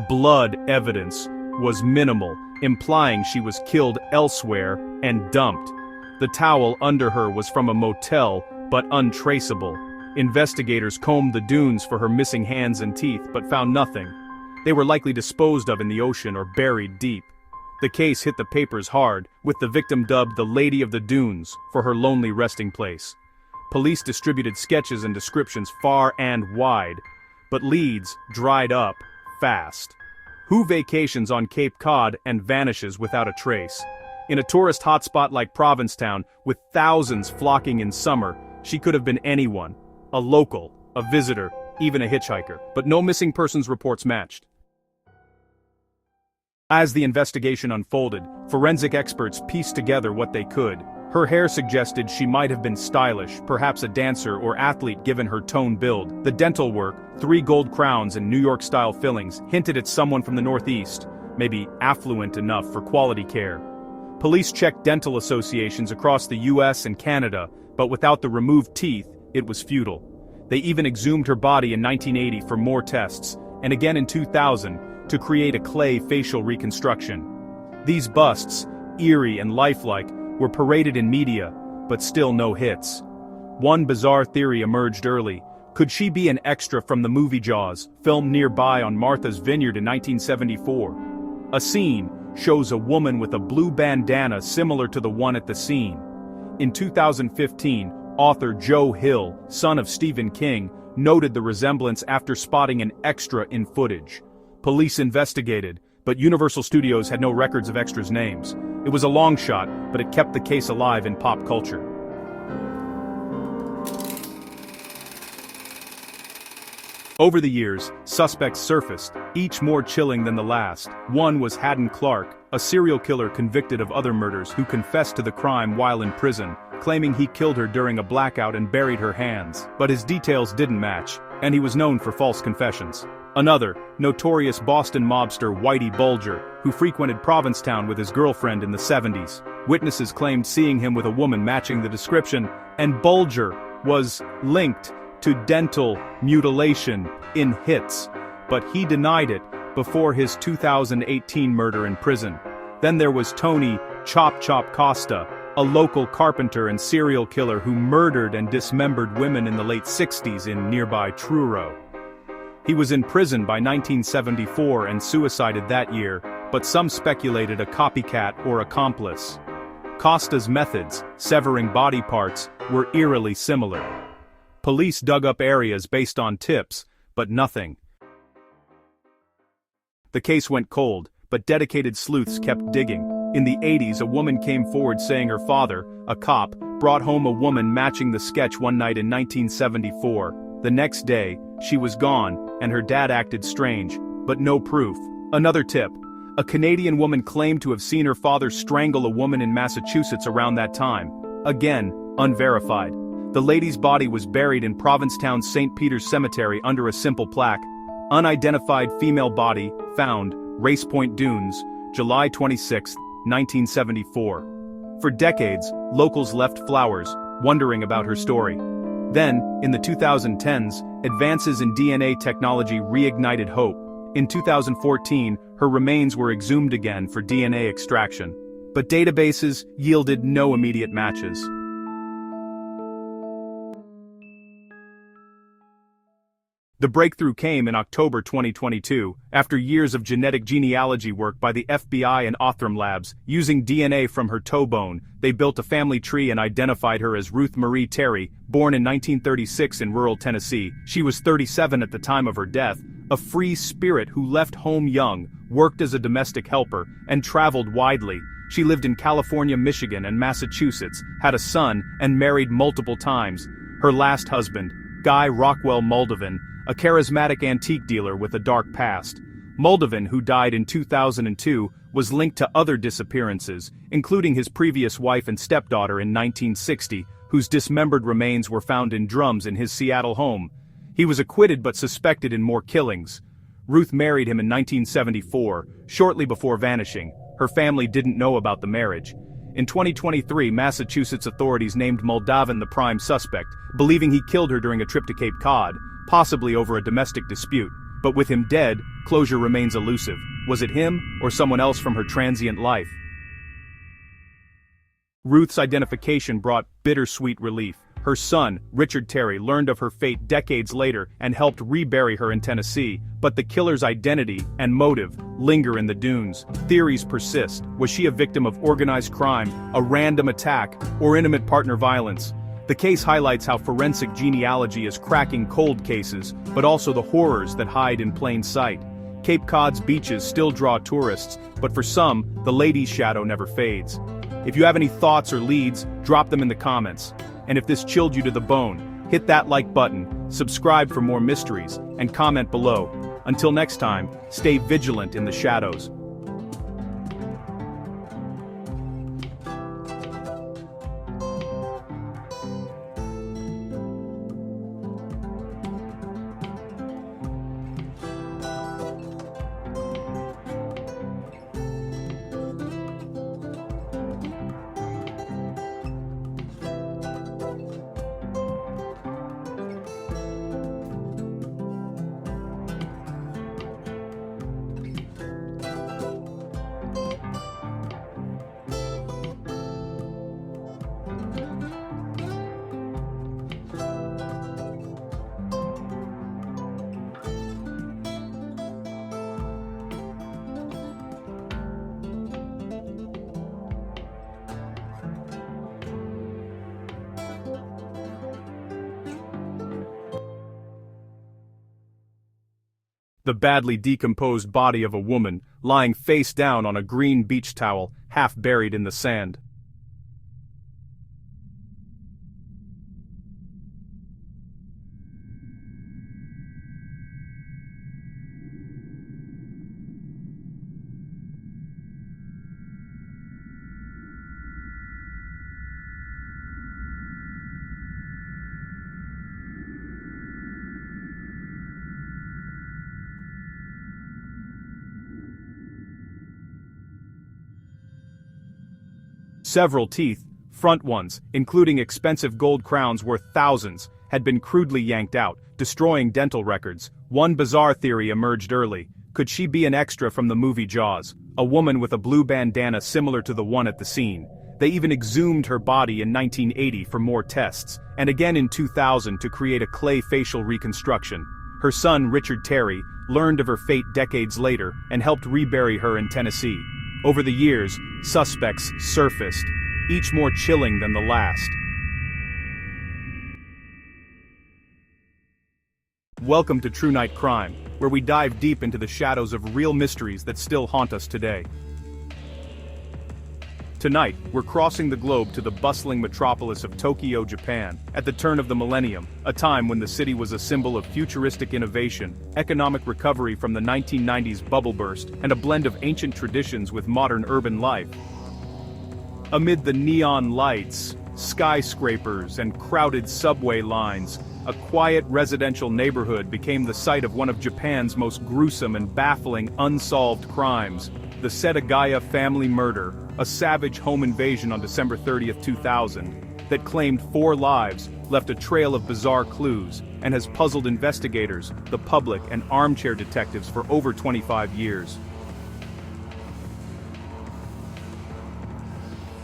Blood evidence was minimal, implying she was killed elsewhere and dumped. The towel under her was from a motel, but untraceable. Investigators combed the dunes for her missing hands and teeth, but found nothing. They were likely disposed of in the ocean or buried deep. The case hit the papers hard, with the victim dubbed the Lady of the Dunes for her lonely resting place. Police distributed sketches and descriptions far and wide, but leads dried up fast. Who vacations on Cape Cod and vanishes without a trace? In a tourist hotspot like Provincetown, with thousands flocking in summer, she could have been anyone. A local, a visitor, even a hitchhiker, but no missing persons reports matched. As the investigation unfolded, forensic experts pieced together what they could. Her hair suggested she might have been stylish, perhaps a dancer or athlete given her toned build. The dental work, 3 gold crowns and New York-style fillings, hinted at someone from the Northeast, maybe affluent enough for quality care. Police checked dental associations across the US and Canada, but without the removed teeth, it was futile. They even exhumed her body in 1980 for more tests, and again in 2000, to create a clay facial reconstruction. These busts, eerie and lifelike, were paraded in media, but still no hits. One bizarre theory emerged early. Could she be an extra from the movie Jaws, filmed nearby on Martha's Vineyard in 1974? A scene shows a woman with a blue bandana similar to the one at the scene. In 2015, author Joe Hill, son of Stephen King, noted the resemblance after spotting an extra in footage. Police investigated, but Universal Studios had no records of extras' names. It was a long shot, but it kept the case alive in pop culture. Over the years, suspects surfaced, each more chilling than the last. One was Haddon Clark, a serial killer convicted of other murders who confessed to the crime while in prison, claiming he killed her during a blackout and buried her hands. But his details didn't match, and he was known for false confessions. Another, notorious Boston mobster Whitey Bulger, who frequented Provincetown with his girlfriend in the 70s. Witnesses claimed seeing him with a woman matching the description, and Bulger was linked to dental mutilation in hits, but he denied it before his 2018 murder in prison. Then there was Tony Chop Chop Costa, a local carpenter and serial killer who murdered and dismembered women in the late 60s in nearby Truro. He was in prison by 1974 and suicided that year, but some speculated a copycat or accomplice. Costa's methods, severing body parts, were eerily similar. Police dug up areas based on tips, but nothing. The case went cold, but dedicated sleuths kept digging. In the 80s, a woman came forward saying her father, a cop, brought home a woman matching the sketch one night in 1974. The next day, she was gone, and her dad acted strange, but no proof. Another tip. A Canadian woman claimed to have seen her father strangle a woman in Massachusetts around that time. Again, unverified. The lady's body was buried in Provincetown's St. Peter's Cemetery under a simple plaque. Unidentified female body, found, Race Point Dunes, July 26, 1974. For decades, locals left flowers, wondering about her story. Then, in the 2010s, advances in DNA technology reignited hope. In 2014, her remains were exhumed again for DNA extraction. But databases yielded no immediate matches. The breakthrough came in October 2022, after years of genetic genealogy work by the FBI and Othram Labs. Using DNA from her toe bone, they built a family tree and identified her as Ruth Marie Terry, born in 1936 in rural Tennessee. She was 37 at the time of her death, a free spirit who left home young, worked as a domestic helper, and traveled widely. She lived in California, Michigan, and Massachusetts, had a son, and married multiple times. Her last husband, Guy Rockwell Moldovan, a charismatic antique dealer with a dark past. Moldovan, who died in 2002, was linked to other disappearances, including his previous wife and stepdaughter in 1960, whose dismembered remains were found in drums in his Seattle home. He was acquitted but suspected in more killings. Ruth married him in 1974, shortly before vanishing. Her family didn't know about the marriage. In 2023, Massachusetts authorities named Moldovan the prime suspect, believing he killed her during a trip to Cape Cod, possibly over a domestic dispute. But with him dead, closure remains elusive. Was it him, or someone else from her transient life? Ruth's identification brought bittersweet relief. Her son, Richard Terry, learned of her fate decades later and helped rebury her in Tennessee. But the killer's identity and motive linger in the dunes. Theories persist. Was she a victim of organized crime, a random attack, or intimate partner violence? The case highlights how forensic genealogy is cracking cold cases, but also the horrors that hide in plain sight. Cape Cod's beaches still draw tourists, but for some, the lady's shadow never fades. If you have any thoughts or leads, drop them in the comments. And if this chilled you to the bone, hit that like button, subscribe for more mysteries, and comment below. Until next time, stay vigilant in the shadows. The badly decomposed body of a woman, lying face down on a green beach towel, half buried in the sand. Several teeth, front ones, including expensive gold crowns worth thousands, had been crudely yanked out, destroying dental records. One bizarre theory emerged early. Could she be an extra from the movie Jaws, a woman with a blue bandana similar to the one at the scene? They even exhumed her body in 1980 for more tests, and again in 2000 to create a clay facial reconstruction. Her son, Richard Terry, learned of her fate decades later and helped rebury her in Tennessee. Over the years, suspects surfaced, each more chilling than the last. Welcome to True Night Crime, where we dive deep into the shadows of real mysteries that still haunt us today. Tonight, we're crossing the globe to the bustling metropolis of Tokyo, Japan, at the turn of the millennium, a time when the city was a symbol of futuristic innovation, economic recovery from the 1990s bubble burst, and a blend of ancient traditions with modern urban life. Amid the neon lights, skyscrapers, and crowded subway lines, a quiet residential neighborhood became the site of one of Japan's most gruesome and baffling unsolved crimes, the Setagaya family murder, a savage home invasion on December 30, 2000, that claimed 4 lives, left a trail of bizarre clues, and has puzzled investigators, the public, and armchair detectives for over 25 years.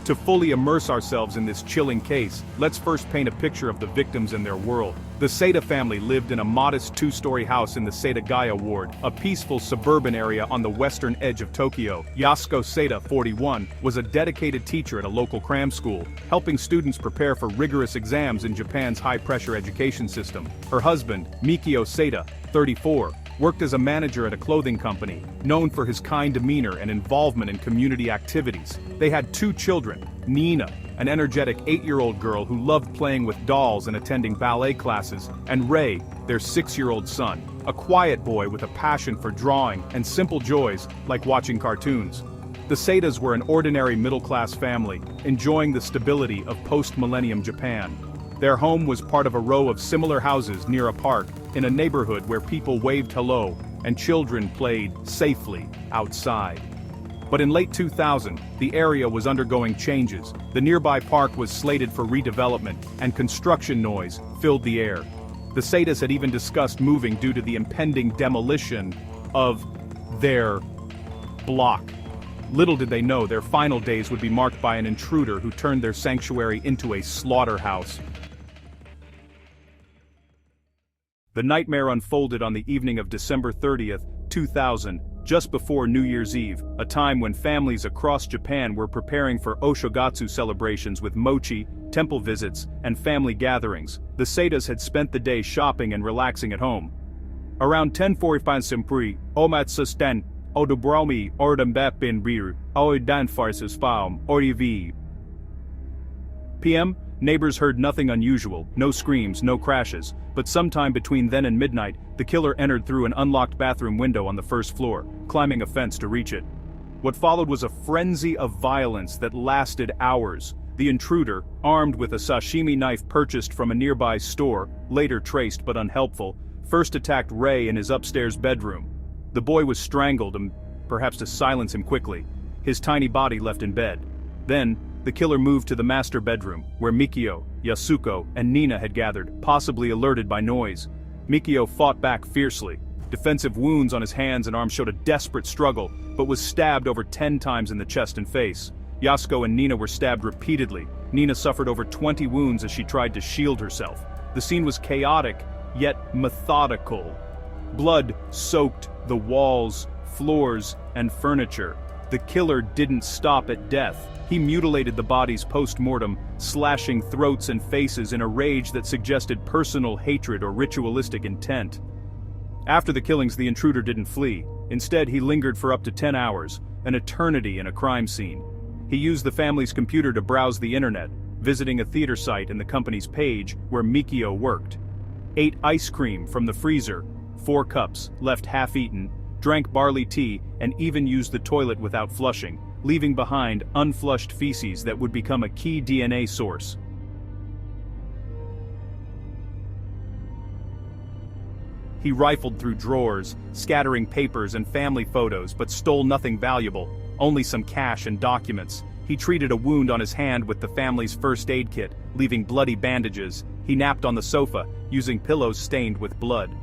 To fully immerse ourselves in this chilling case, let's first paint a picture of the victims and their world. The Seda family lived in a modest 2-story house in the Setagaya ward, a peaceful suburban area on the western edge of Tokyo. Yasuko Seda, 41, was a dedicated teacher at a local cram school, helping students prepare for rigorous exams in Japan's high-pressure education system. Her husband, Mikio Seda, 34, worked as a manager at a clothing company, known for his kind demeanor and involvement in community activities. They had 2 children, Nina, an energetic 8-year-old girl who loved playing with dolls and attending ballet classes, and Ray, their 6-year-old son, a quiet boy with a passion for drawing and simple joys like watching cartoons. The Sedas were an ordinary middle-class family, enjoying the stability of post-millennium Japan. Their home was part of a row of similar houses near a park, in a neighborhood where people waved hello and children played safely outside. But in late 2000, the area was undergoing changes. The nearby park was slated for redevelopment, and construction noise filled the air. The Sedas had even discussed moving due to the impending demolition of their block. Little did they know their final days would be marked by an intruder who turned their sanctuary into a slaughterhouse. The nightmare unfolded on the evening of December 30, 2000, just before New Year's Eve, a time when families across Japan were preparing for Oshogatsu celebrations with mochi, temple visits, and family gatherings. The Sedas had spent the day shopping and relaxing at home. Around 10:45 Simpri, Omatsustan, Odobromi, Ordambapin Biru, Oidan Farsus Faum, Oriv. PM, neighbors heard nothing unusual, no screams, no crashes, but sometime between then and midnight, the killer entered through an unlocked bathroom window on the first floor, climbing a fence to reach it. What followed was a frenzy of violence that lasted hours. The intruder, armed with a sashimi knife purchased from a nearby store, later traced but unhelpful, first attacked Ray in his upstairs bedroom. The boy was strangled, and perhaps to silence him quickly, his tiny body left in bed. Then, the killer moved to the master bedroom, where Mikio, Yasuko, and Nina had gathered, possibly alerted by noise. Mikio fought back fiercely. Defensive wounds on his hands and arms showed a desperate struggle, but was stabbed over 10 times in the chest and face. Yasuko and Nina were stabbed repeatedly. Nina suffered over 20 wounds as she tried to shield herself. The scene was chaotic, yet methodical. Blood soaked the walls, floors, and furniture. The killer didn't stop at death. He mutilated the bodies post-mortem, slashing throats and faces in a rage that suggested personal hatred or ritualistic intent. After the killings, the intruder didn't flee. Instead, he lingered for up to 10 hours, an eternity in a crime scene. He used the family's computer to browse the internet, visiting a theater site in the company's page where Mikio worked. Ate ice cream from the freezer, 4 cups, left half-eaten, drank barley tea, and even used the toilet without flushing, leaving behind unflushed feces that would become a key DNA source. He rifled through drawers, scattering papers and family photos, but stole nothing valuable, only some cash and documents. He treated a wound on his hand with the family's first aid kit, leaving bloody bandages. He napped on the sofa, using pillows stained with blood.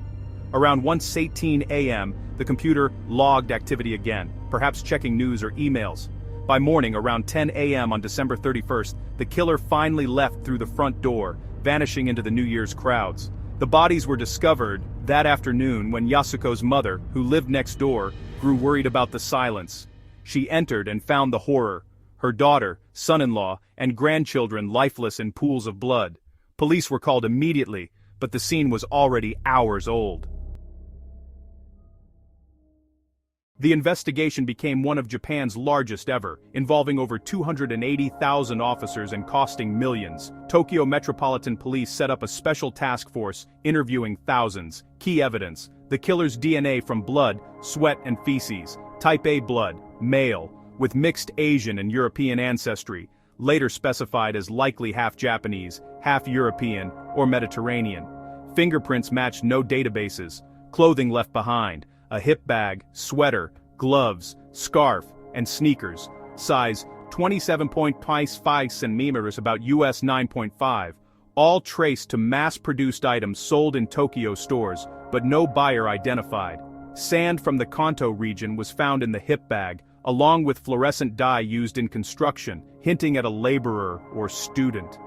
Around 1:18 a.m., the computer logged activity again, perhaps checking news or emails. By morning, around 10 a.m. on December 31st, the killer finally left through the front door, vanishing into the New Year's crowds. The bodies were discovered that afternoon when Yasuko's mother, who lived next door, grew worried about the silence. She entered and found the horror: her daughter, son-in-law, and grandchildren lifeless in pools of blood. Police were called immediately, but the scene was already hours old. The investigation became one of Japan's largest ever, involving over 280,000 officers and costing millions. Tokyo Metropolitan Police set up a special task force, interviewing thousands. Key evidence: the killer's DNA from blood, sweat, and feces. Type A blood, male, with mixed Asian and European ancestry, later specified as likely half Japanese, half European, or Mediterranean. Fingerprints matched no databases. Clothing left behind: a hip bag, sweater, gloves, scarf, and sneakers. Size 27.5 centimeters, about US 9.5. All traced to mass-produced items sold in Tokyo stores, but no buyer identified. Sand from the Kanto region was found in the hip bag, along with fluorescent dye used in construction, hinting at a laborer or student.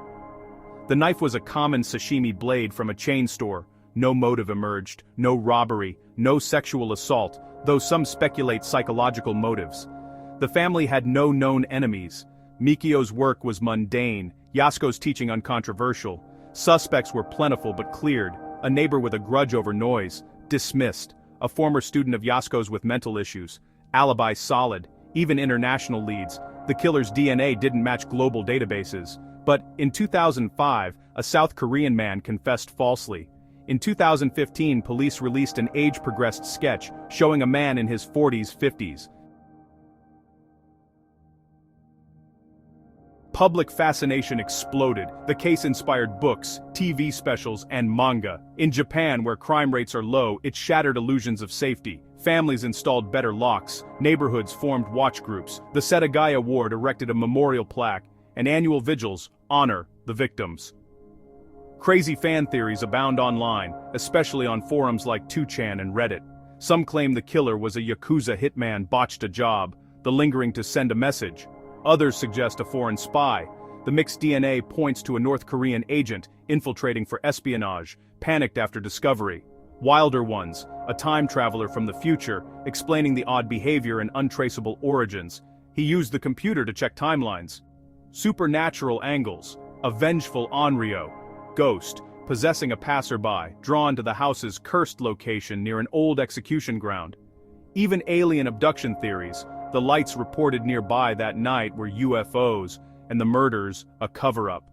The knife was a common sashimi blade from a chain store. No motive emerged, no robbery, no sexual assault, though some speculate psychological motives. The family had no known enemies. Mikio's work was mundane, Yasuko's teaching uncontroversial. Suspects were plentiful but cleared: a neighbor with a grudge over noise, dismissed; a former student of Yasuko's with mental issues, alibi solid; even international leads. The killer's DNA didn't match global databases. But in 2005, a South Korean man confessed falsely. In 2015, police released an age-progressed sketch showing a man in his 40s, 50s. Public fascination exploded. The case inspired books, TV specials, and manga. In Japan, where crime rates are low, it shattered illusions of safety. Families installed better locks. Neighborhoods formed watch groups. The Setagaya Ward erected a memorial plaque, and annual vigils honor the victims. Crazy fan theories abound online, especially on forums like 2chan and Reddit. Some claim the killer was a Yakuza hitman botched a job, the lingering to send a message. Others suggest a foreign spy. The mixed DNA points to a North Korean agent infiltrating for espionage, panicked after discovery. Wilder ones, a time traveler from the future, explaining the odd behavior and untraceable origins. He used the computer to check timelines. Supernatural angles, a vengeful Onryo, ghost, possessing a passerby, drawn to the house's cursed location near an old execution ground. Even alien abduction theories: the lights reported nearby that night were UFOs, and the murders a cover-up.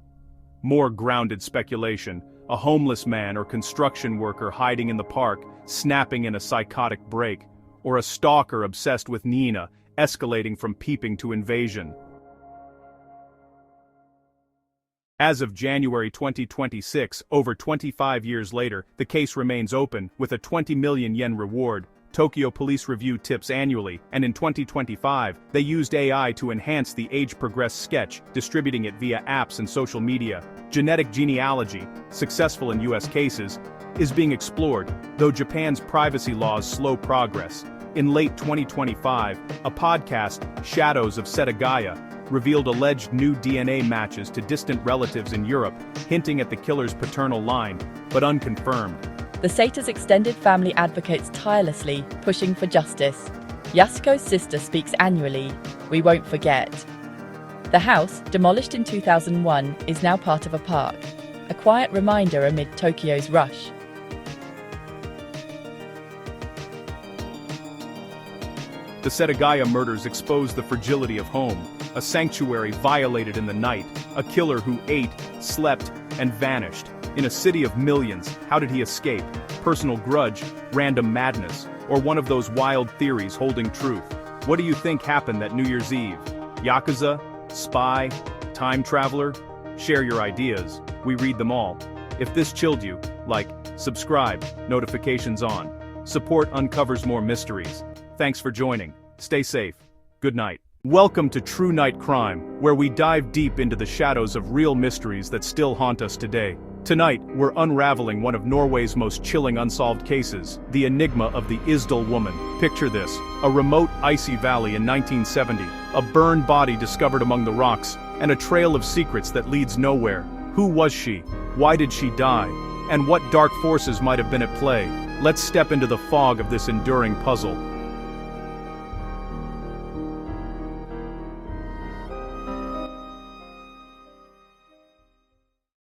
More grounded speculation: a homeless man or construction worker hiding in the park, snapping in a psychotic break, or a stalker obsessed with Nina, escalating from peeping to invasion. As of January 2026, over 25 years later, the case remains open, with a 20 million yen reward. Tokyo police review tips annually, and in 2025, they used AI to enhance the age-progressed sketch, distributing it via apps and social media. Genetic genealogy, successful in US cases, is being explored, though Japan's privacy laws slow progress. In late 2025, a podcast, Shadows of Setagaya, revealed alleged new DNA matches to distant relatives in Europe, hinting at the killer's paternal line, but unconfirmed. The Sato's extended family advocates tirelessly, pushing for justice. Yasuko's sister speaks annually, "We won't forget." The house, demolished in 2001, is now part of a park, a quiet reminder amid Tokyo's rush. The Setagaya murders expose the fragility of home, a sanctuary violated in the night, a killer who ate, slept, and vanished. In a city of millions, how did he escape? Personal grudge, random madness, or one of those wild theories holding truth? What do you think happened that New Year's Eve? Yakuza? Spy? Time traveler? Share your ideas. We read them all. If this chilled you, like, subscribe, notifications on. Support uncovers more mysteries. Thanks for joining. Stay safe. Good night. Welcome to True Night Crime, where we dive deep into the shadows of real mysteries that still haunt us today. Tonight, we're unraveling one of Norway's most chilling unsolved cases, the enigma of the Isdal woman. Picture this, a remote, icy valley in 1970, a burned body discovered among the rocks, and a trail of secrets that leads nowhere. Who was she? Why did she die? And what dark forces might have been at play? Let's step into the fog of this enduring puzzle.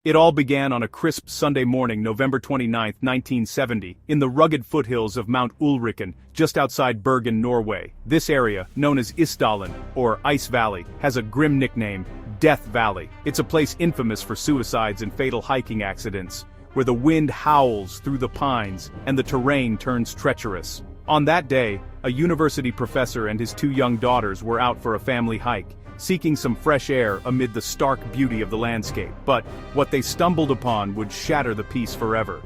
It all began on a crisp Sunday morning, November 29, 1970, in the rugged foothills of Mount Ulriken, just outside Bergen, Norway. This area, known as Isdalen, or Ice Valley, has a grim nickname, Death Valley. It's a place infamous for suicides and fatal hiking accidents, where the wind howls through the pines and the terrain turns treacherous. On that day, a university professor and his 2 young daughters were out for a family hike, seeking some fresh air amid the stark beauty of the landscape. But what they stumbled upon would shatter the peace forever.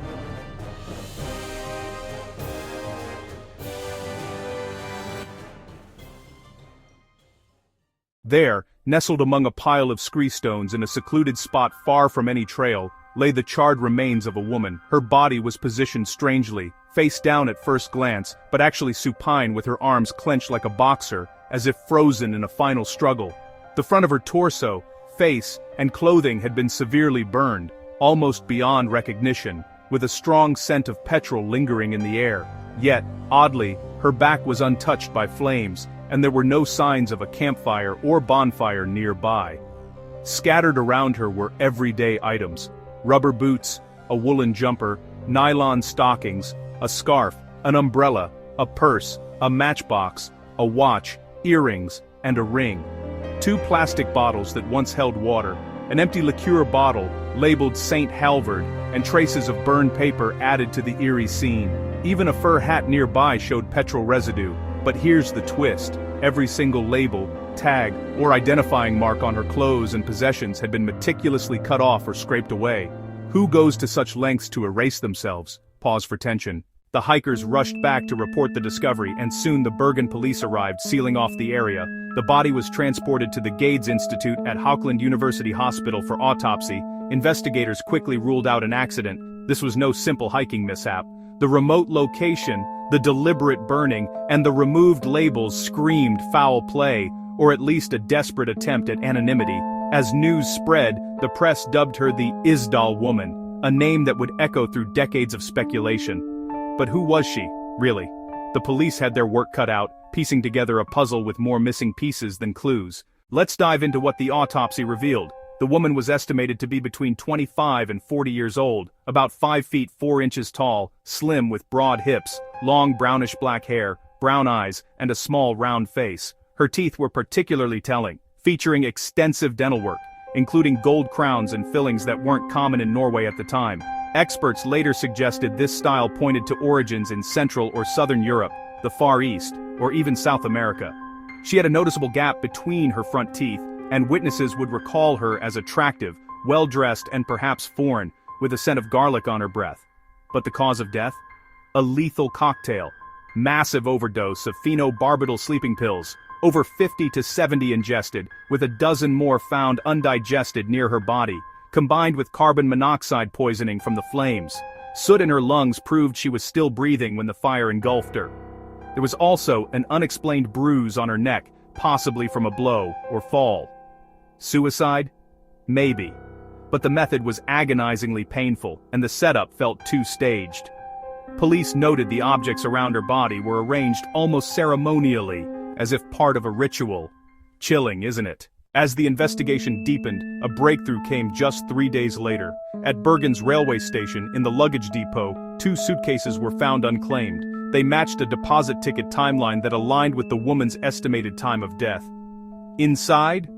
There, nestled among a pile of screestones in a secluded spot far from any trail, lay the charred remains of a woman. Her body was positioned strangely, face down at first glance, but actually supine with her arms clenched like a boxer, as if frozen in a final struggle. The front of her torso, face, and clothing had been severely burned, almost beyond recognition, with a strong scent of petrol lingering in the air. Yet, oddly, her back was untouched by flames, and there were no signs of a campfire or bonfire nearby. Scattered around her were everyday items: rubber boots, a woolen jumper, nylon stockings, a scarf, an umbrella, a purse, a matchbox, a watch, earrings, and a ring. 2 plastic bottles that once held water, an empty liqueur bottle labeled St. Halvard, and traces of burned paper added to the eerie scene. Even a fur hat nearby showed petrol residue. But here's the twist: every single label, tag, or identifying mark on her clothes and possessions had been meticulously cut off or scraped away. Who goes to such lengths to erase themselves? Pause for tension. The hikers rushed back to report the discovery, and soon the Bergen police arrived, sealing off the area. The body was transported to the Gades Institute at Haukeland University Hospital for autopsy. Investigators quickly ruled out an accident. This was no simple hiking mishap. The remote location, the deliberate burning, and the removed labels screamed foul play, or at least a desperate attempt at anonymity. As news spread, the press dubbed her the Isdal woman, a name that would echo through decades of speculation. But who was she, really? The police had their work cut out, piecing together a puzzle with more missing pieces than clues. Let's dive into what the autopsy revealed. The woman was estimated to be between 25 and 40 years old, about 5 feet 4 inches tall, slim with broad hips, long brownish-black hair, brown eyes, and a small round face. Her teeth were particularly telling, featuring extensive dental work, including gold crowns and fillings that weren't common in Norway at the time. Experts later suggested this style pointed to origins in Central or Southern Europe, the Far East, or even South America. She had a noticeable gap between her front teeth, and witnesses would recall her as attractive, well-dressed, and perhaps foreign, with a scent of garlic on her breath. But the cause of death? A lethal cocktail. Massive overdose of phenobarbital sleeping pills, over 50 to 70 ingested, with a dozen more found undigested near her body, combined with carbon monoxide poisoning from the flames. Soot in her lungs proved she was still breathing when the fire engulfed her. There was also an unexplained bruise on her neck, possibly from a blow or fall. Suicide? Maybe. But the method was agonizingly painful, and the setup felt too staged. Police noted the objects around her body were arranged almost ceremonially, as if part of a ritual. Chilling, isn't it? As the investigation deepened, a breakthrough came just 3 days later. At Bergen's railway station, in the luggage depot, 2 suitcases were found unclaimed. They matched a deposit ticket timeline that aligned with the woman's estimated time of death. Inside,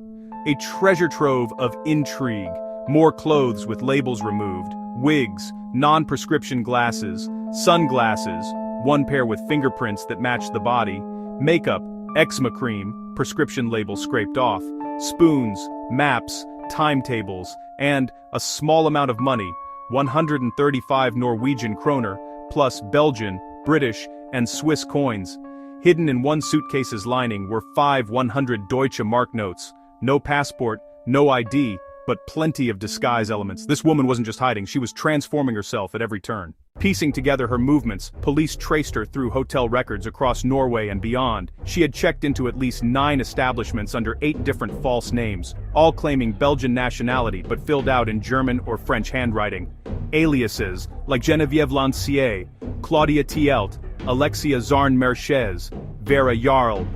a treasure trove of intrigue, more clothes with labels removed, wigs, non-prescription glasses, sunglasses, one pair with fingerprints that matched the body, makeup, eczema cream, prescription label scraped off, spoons, maps, timetables, and a small amount of money, 135 Norwegian kroner, plus Belgian, British, and Swiss coins. Hidden in one suitcase's lining were 5 100 Deutsche Mark notes. No passport, no ID, but plenty of disguise elements. This woman wasn't just hiding, she was transforming herself at every turn. Piecing together her movements, police traced her through hotel records across Norway and beyond. She had checked into at least 9 establishments under 8 different false names, all claiming Belgian nationality but filled out in German or French handwriting. Aliases, like Geneviève Lancier, Claudia Tielt, Alexia Zarn-Merchez, Vera Jarl,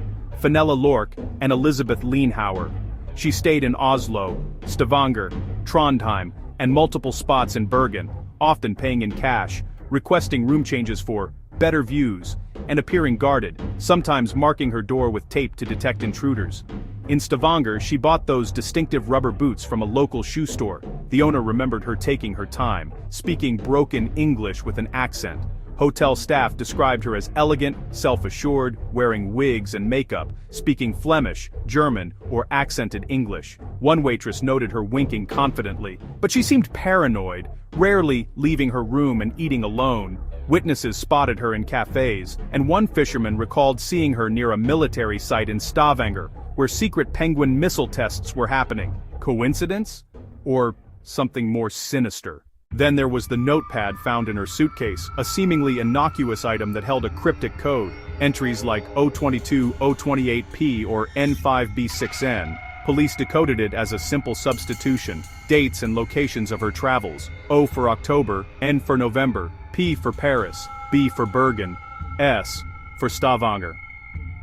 Fenella Lork, and Elizabeth Lienhauer. She stayed in Oslo, Stavanger, Trondheim, and multiple spots in Bergen, often paying in cash, requesting room changes for better views, and appearing guarded, sometimes marking her door with tape to detect intruders. In Stavanger, she bought those distinctive rubber boots from a local shoe store. The owner remembered her taking her time, speaking broken English with an accent. Hotel staff described her as elegant, self-assured, wearing wigs and makeup, speaking Flemish, German, or accented English. One waitress noted her winking confidently, but she seemed paranoid, rarely leaving her room and eating alone. Witnesses spotted her in cafes, and one fisherman recalled seeing her near a military site in Stavanger, where secret penguin missile tests were happening. Coincidence? Or something more sinister? Then there was the notepad found in her suitcase, a seemingly innocuous item that held a cryptic code. Entries like 022, 028P, or N5B6N. Police decoded it as a simple substitution. Dates and locations of her travels. O for October, N for November, P for Paris, B for Bergen, S for Stavanger.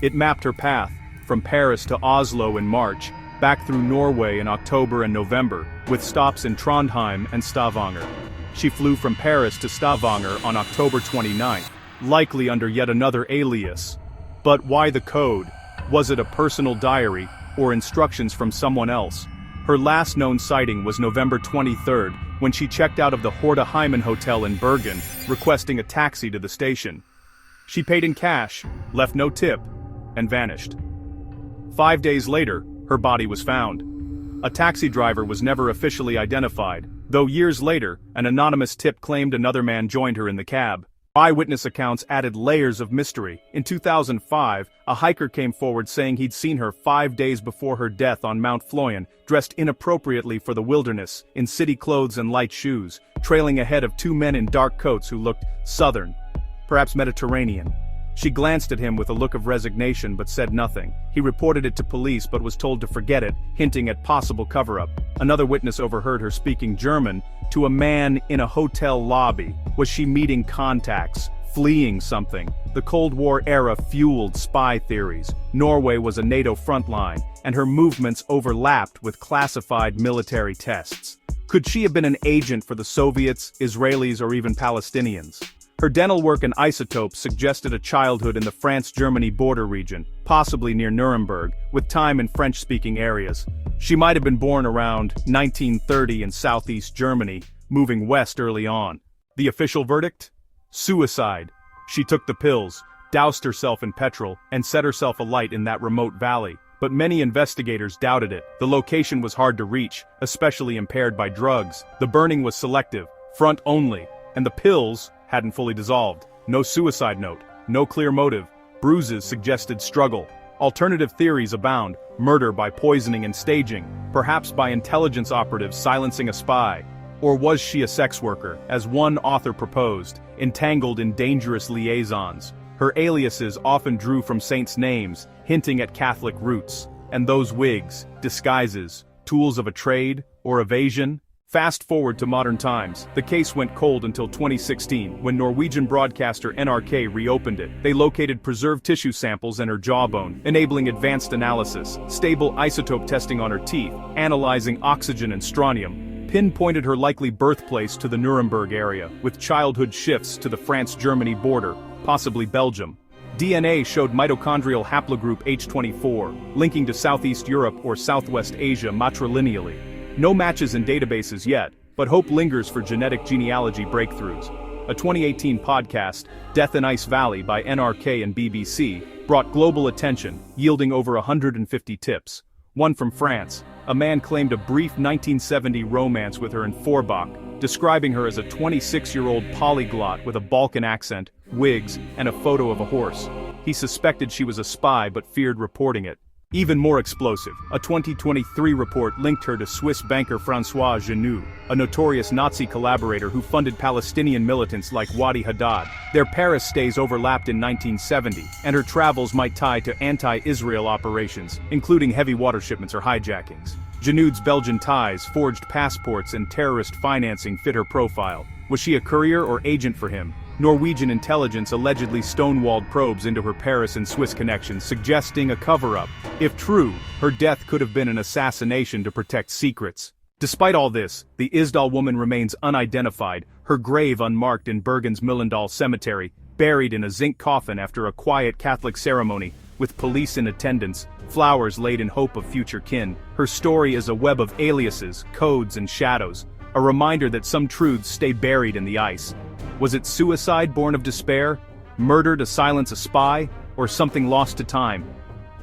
It mapped her path, from Paris to Oslo in March, back through Norway in October and November, with stops in Trondheim and Stavanger. She flew from Paris to Stavanger on October 29th, likely under yet another alias. But why the code? Was it a personal diary, or instructions from someone else? Her last known sighting was November 23rd, when she checked out of the Horta Hyman Hotel in Bergen, requesting a taxi to the station. She paid in cash, left no tip, and vanished. 5 days later, her body was found. A taxi driver was never officially identified, though years later, an anonymous tip claimed another man joined her in the cab. Eyewitness accounts added layers of mystery. In 2005, a hiker came forward saying he'd seen her 5 days before her death on Mount Floyan, dressed inappropriately for the wilderness, in city clothes and light shoes, trailing ahead of 2 men in dark coats who looked southern, perhaps Mediterranean. She glanced at him with a look of resignation but said nothing. He reported it to police but was told to forget it, hinting at possible cover-up. Another witness overheard her speaking German to a man in a hotel lobby. Was she meeting contacts, fleeing something? The Cold War era fueled spy theories. Norway was a NATO front line, and her movements overlapped with classified military tests. Could she have been an agent for the Soviets, Israelis, or even Palestinians? Her dental work and isotopes suggested a childhood in the France-Germany border region, possibly near Nuremberg, with time in French-speaking areas. She might have been born around 1930 in southeast Germany, moving west early on. The official verdict? Suicide. She took the pills, doused herself in petrol, and set herself alight in that remote valley. But many investigators doubted it. The location was hard to reach, especially impaired by drugs. The burning was selective, front only, and the pills hadn't fully dissolved. No suicide note, no clear motive. Bruises suggested struggle. Alternative theories abound: murder by poisoning and staging, perhaps by intelligence operatives silencing a spy. Or was she a sex worker, as one author proposed, entangled in dangerous liaisons? Her aliases often drew from saints' names, hinting at Catholic roots. And those wigs, disguises, tools of a trade or evasion? Fast forward to modern times. The case went cold until 2016, when Norwegian broadcaster NRK reopened it. They located preserved tissue samples in her jawbone, enabling advanced analysis. Stable isotope testing on her teeth, analyzing oxygen and strontium, pinpointed her likely birthplace to the Nuremberg area, with childhood shifts to the France-Germany border. possibly Belgium. DNA showed mitochondrial haplogroup H24, linking to Southeast Europe or Southwest Asia matrilineally. No matches in databases yet, but hope lingers for genetic genealogy breakthroughs. A 2018 podcast, Death in Ice Valley by NRK and BBC, brought global attention, yielding over 150 tips. One from France. A man claimed a brief 1970 romance with her in Forbach, describing her as a 26-year-old polyglot with a Balkan accent, wigs, and a photo of a horse. He suspected she was a spy but feared reporting it. Even more explosive, a 2023 report linked her to Swiss banker François Genoud, a notorious Nazi collaborator who funded Palestinian militants like Wadi Haddad. Their Paris stays overlapped in 1970, and her travels might tie to anti-Israel operations, including heavy water shipments or hijackings. Genoud's Belgian ties, forged passports, and terrorist financing fit her profile. Was she a courier or agent for him? Norwegian intelligence allegedly stonewalled probes into her Paris and Swiss connections, suggesting a cover-up. If true, her death could have been an assassination to protect secrets. Despite all this, the Isdal woman remains unidentified, her grave unmarked in Bergen's Millendal Cemetery, buried in a zinc coffin after a quiet Catholic ceremony, with police in attendance, flowers laid in hope of future kin. Her story is a web of aliases, codes, and shadows, a reminder that some truths stay buried in the ice. Was it suicide born of despair, murder to silence a spy, or something lost to time?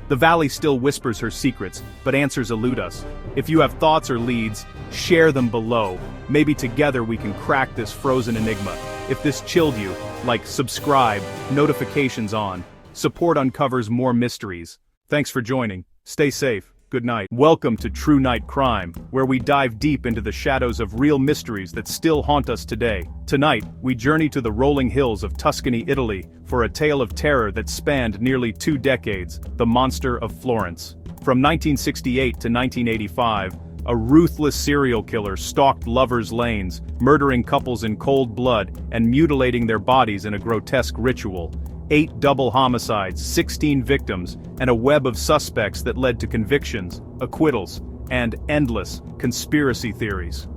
The valley still whispers her secrets, but answers elude us. If you have thoughts or leads, share them below. Maybe together we can crack this frozen enigma. If this chilled you, like, subscribe, notifications on. Support uncovers more mysteries. Thanks for joining. Stay safe. Good night. Welcome to True Night Crime, where we dive deep into the shadows of real mysteries that still haunt us today. Tonight, we journey to the rolling hills of Tuscany, Italy, for a tale of terror that spanned nearly 2 decades, the monster of Florence. From 1968 to 1985, a ruthless serial killer stalked lovers' lanes, murdering couples in cold blood and mutilating their bodies in a grotesque ritual. 8 double homicides, 16 victims, and a web of suspects that led to convictions, acquittals, and endless conspiracy theories.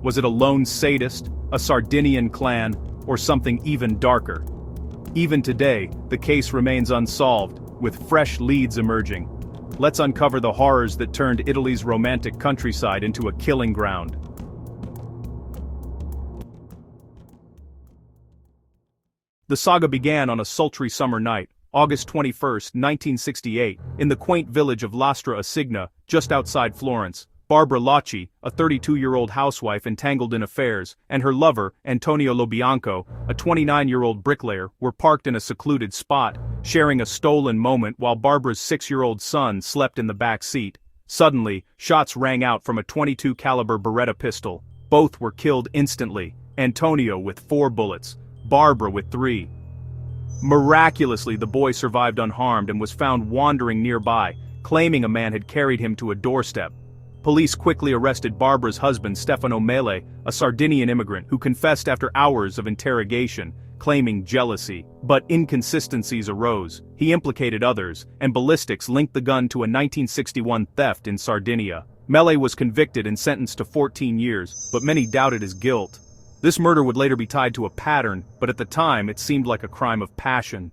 Was it a lone sadist, a Sardinian clan, or something even darker? Even today, the case remains unsolved, with fresh leads emerging. Let's uncover the horrors that turned Italy's romantic countryside into a killing ground. The saga began on a sultry summer night, August 21, 1968, in the quaint village of Lastra a Signa, just outside Florence. Barbara Locci, a 32-year-old housewife entangled in affairs, and her lover, Antonio Lobianco, a 29-year-old bricklayer, were parked in a secluded spot, sharing a stolen moment while Barbara's 6-year-old son slept in the back seat. Suddenly, shots rang out from a .22 caliber Beretta pistol. Both were killed instantly, Antonio with 4 bullets. Barbara with 3. Miraculously, the boy survived unharmed and was found wandering nearby, claiming a man had carried him to a doorstep. Police quickly arrested Barbara's husband, Stefano Mele, a Sardinian immigrant who confessed after hours of interrogation, claiming jealousy. But inconsistencies arose. He implicated others, and ballistics linked the gun to a 1961 theft in Sardinia. Mele was convicted and sentenced to 14 years, but many doubted his guilt. This murder would later be tied to a pattern, but at the time it seemed like a crime of passion.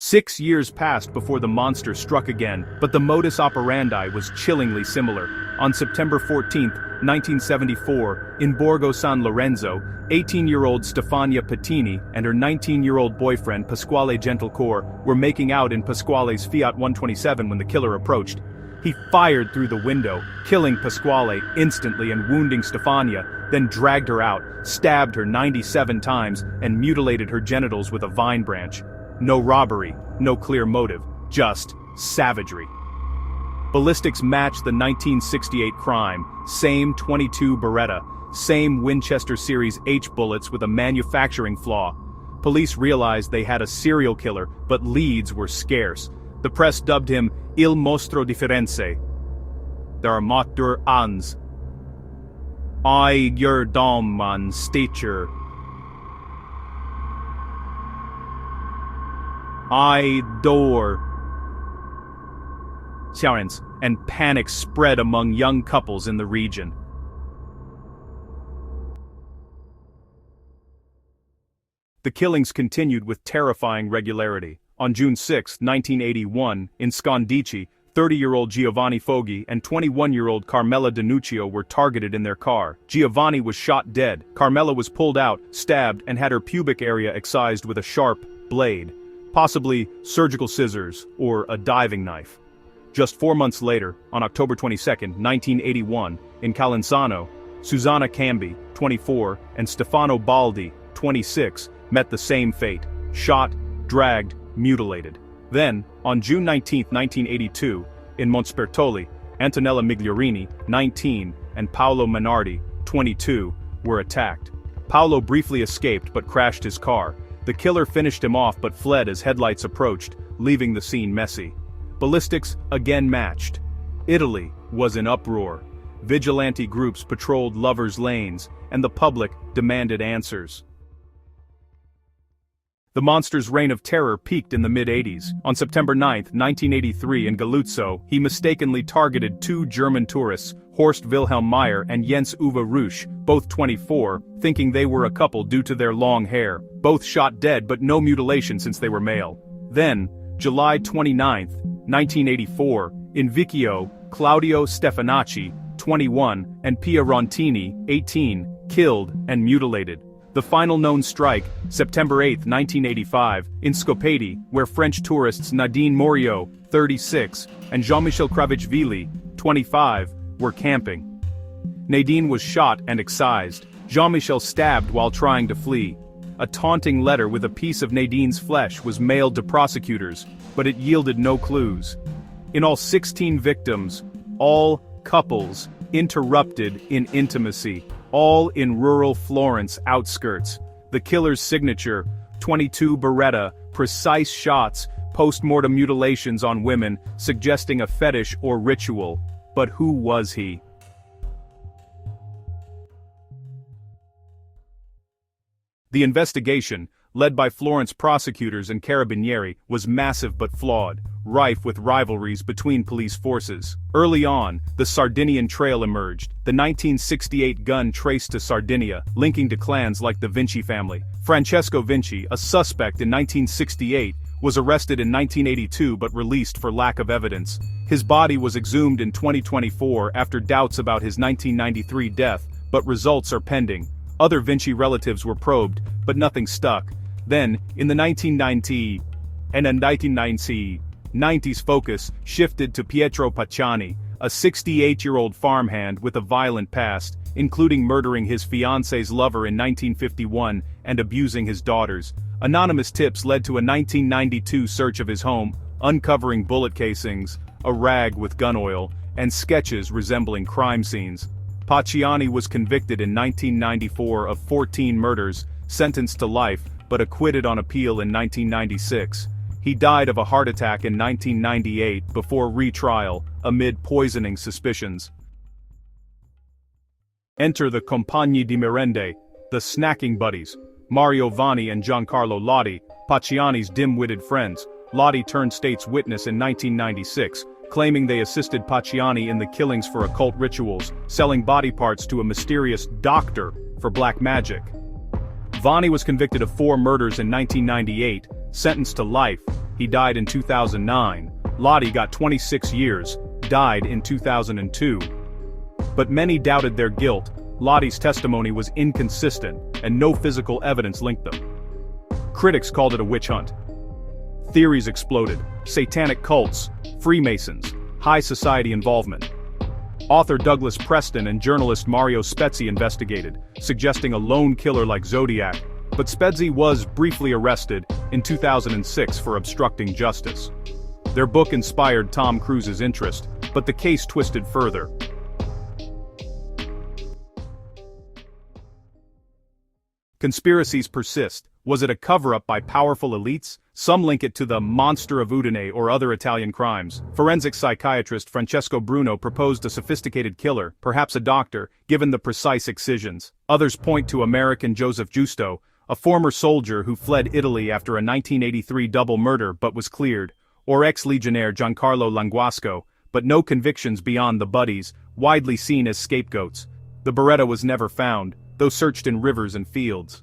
6 years passed before the monster struck again, but the modus operandi was chillingly similar. On September 14, 1974, in Borgo San Lorenzo, 18-year-old Stefania Pettini and her 19-year-old boyfriend Pasquale Gentlecore were making out in Pasquale's Fiat 127 when the killer approached. He fired through the window, killing Pasquale instantly and wounding Stefania, then dragged her out, stabbed her 97 times, and mutilated her genitals with a vine branch. No robbery, no clear motive, just savagery. Ballistics matched the 1968 crime, same .22 Beretta, same Winchester Series H bullets with a manufacturing flaw. Police realized they had a serial killer, but leads were scarce. The press dubbed him Il Mostro di Firenze. Der Motor ans. I your dom an Stitcher. I door. Sirens and panic spread among young couples in the region. the killings continued with terrifying regularity. On June 6, 1981, in Scondici, 30-year-old Giovanni Foghi and 21-year-old Carmela Danuccio were targeted in their car. Giovanni was shot dead, Carmela was pulled out, stabbed, and had her pubic area excised with a sharp blade, possibly surgical scissors or a diving knife. Just 4 months later, on October 22, 1981, in Calenzano, Susanna Cambi, 24, and Stefano Baldi, 26, met the same fate: shot, dragged, mutilated. Then, on June 19, 1982, in Monspertoli, Antonella Migliorini, 19, and Paolo Menardi, 22, were attacked. Paolo briefly escaped but crashed his car. The killer finished him off but fled as headlights approached, leaving the scene messy. Ballistics again matched. Italy was in uproar. Vigilante groups patrolled lovers' lanes, and the public demanded answers. The monster's reign of terror peaked in the mid-80s. On September 9, 1983 in Galuzzo, he mistakenly targeted 2 German tourists, Horst Wilhelm Meyer and Jens Uwe Rusch, both 24, thinking they were a couple due to their long hair. Both shot dead but no mutilation since they were male. Then, July 29, 1984, in Vicchio, Claudio Stefanacci, 21, and Pia Rontini, 18, killed and mutilated. The final known strike, September 8, 1985, in Scopeti, where French tourists Nadine Morio, 36, and Jean-Michel Kravitchvili, 25, were camping. Nadine was shot and excised. Jean-Michel stabbed while trying to flee. A taunting letter with a piece of Nadine's flesh was mailed to prosecutors, but it yielded no clues. In all, 16 victims, all couples, interrupted in intimacy, all in rural Florence outskirts. The killer's signature, 22 Beretta, precise shots, post-mortem mutilations on women, suggesting a fetish or ritual. But who was he? The investigation, led by Florence prosecutors and carabinieri, was massive but flawed, rife with rivalries between police forces. Early on, the Sardinian Trail emerged, the 1968 gun traced to Sardinia, linking to clans like the Vinci family. Francesco Vinci, a suspect in 1968, was arrested in 1982 but released for lack of evidence. His body was exhumed in 2024 after doubts about his 1993 death, but results are pending. Other Vinci relatives were probed, but nothing stuck. Then, in the 1990s, focus shifted to Pietro Pacciani, a 68-year-old farmhand with a violent past, including murdering his fiancée's lover in 1951 and abusing his daughters. Anonymous tips led to a 1992 search of his home, uncovering bullet casings, a rag with gun oil, and sketches resembling crime scenes. Pacciani was convicted in 1994 of 14 murders, sentenced to life, but acquitted on appeal in 1996. He died of a heart attack in 1998 before retrial, amid poisoning suspicions. Enter the Compagni di Merende, the snacking buddies. Mario Vanni and Giancarlo Lotti, Pacciani's dim-witted friends. Lotti turned state's witness in 1996, claiming they assisted Pacciani in the killings for occult rituals, selling body parts to a mysterious doctor for black magic. Vanni was convicted of 4 murders in 1998, sentenced to life. He died in 2009. Lotti got 26 years, died in 2002. But many doubted their guilt. Lotti's testimony was inconsistent, and no physical evidence linked them. Critics called it a witch hunt. Theories exploded: satanic cults, Freemasons, high society involvement. Author Douglas Preston and journalist Mario Spezzi investigated, suggesting a lone killer like Zodiac, but Spezzi was briefly arrested in 2006 for obstructing justice. Their book inspired Tom Cruise's interest, but the case twisted further. Conspiracies persist. Was it a cover-up by powerful elites? Some link it to the monster of Udine or other Italian crimes. Forensic psychiatrist Francesco Bruno proposed a sophisticated killer, perhaps a doctor, given the precise excisions. Others point to American Joseph Giusto, a former soldier who fled Italy after a 1983 double murder but was cleared, or ex-legionnaire Giancarlo Languasco, but no convictions beyond the buddies, widely seen as scapegoats. The Beretta was never found, though searched in rivers and fields.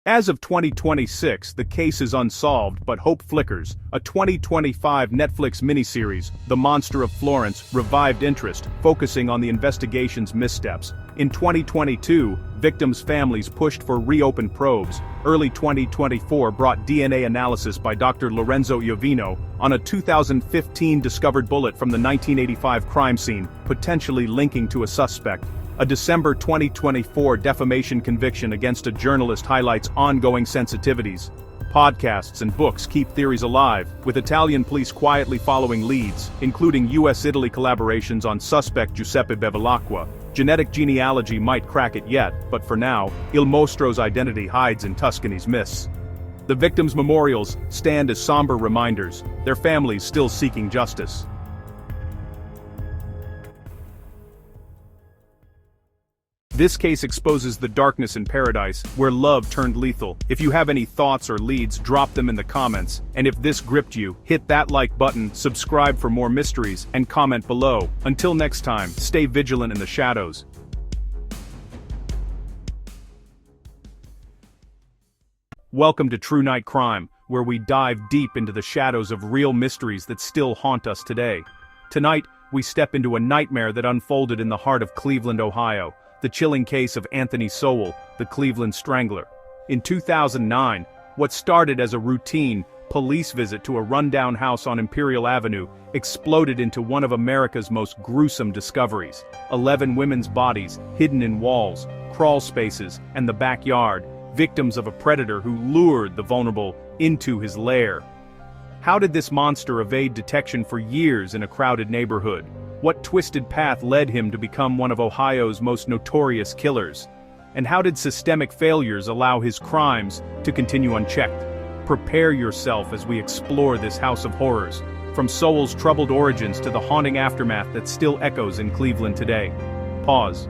As of 2026, the case is unsolved, but hope flickers. A 2025 Netflix miniseries, The Monster of Florence, revived interest, focusing on the investigation's missteps. In 2022, victims' families pushed for reopened probes. Early 2024 brought DNA analysis by Dr. Lorenzo Iovino on a 2015 discovered bullet from the 1985 crime scene, potentially linking to a suspect. A December 2024 defamation conviction against a journalist highlights ongoing sensitivities. Podcasts and books keep theories alive, with Italian police quietly following leads, including US-Italy collaborations on suspect Giuseppe Bevilacqua. Genetic genealogy might crack it yet, but for now, Il Mostro's identity hides in Tuscany's mists. The victims' memorials stand as somber reminders, their families still seeking justice. This case exposes the darkness in paradise, where love turned lethal. If you have any thoughts or leads, drop them in the comments. And if this gripped you, hit that like button, subscribe for more mysteries, and comment below. Until next time, stay vigilant in the shadows. Welcome to True Night Crime, where we dive deep into the shadows of real mysteries that still haunt us today. Tonight, we step into a nightmare that unfolded in the heart of Cleveland, Ohio. The chilling case of Anthony Sowell, the Cleveland Strangler. In 2009, what started as a routine police visit to a rundown house on Imperial Avenue exploded into one of America's most gruesome discoveries. 11 women's bodies hidden in walls, crawl spaces, and the backyard, victims of a predator who lured the vulnerable into his lair. How did this monster evade detection for years in a crowded neighborhood? What twisted path led him to become one of Ohio's most notorious killers? And how did systemic failures allow his crimes to continue unchecked? Prepare yourself as we explore this house of horrors, from Sowell's troubled origins to the haunting aftermath that still echoes in Cleveland today. Pause.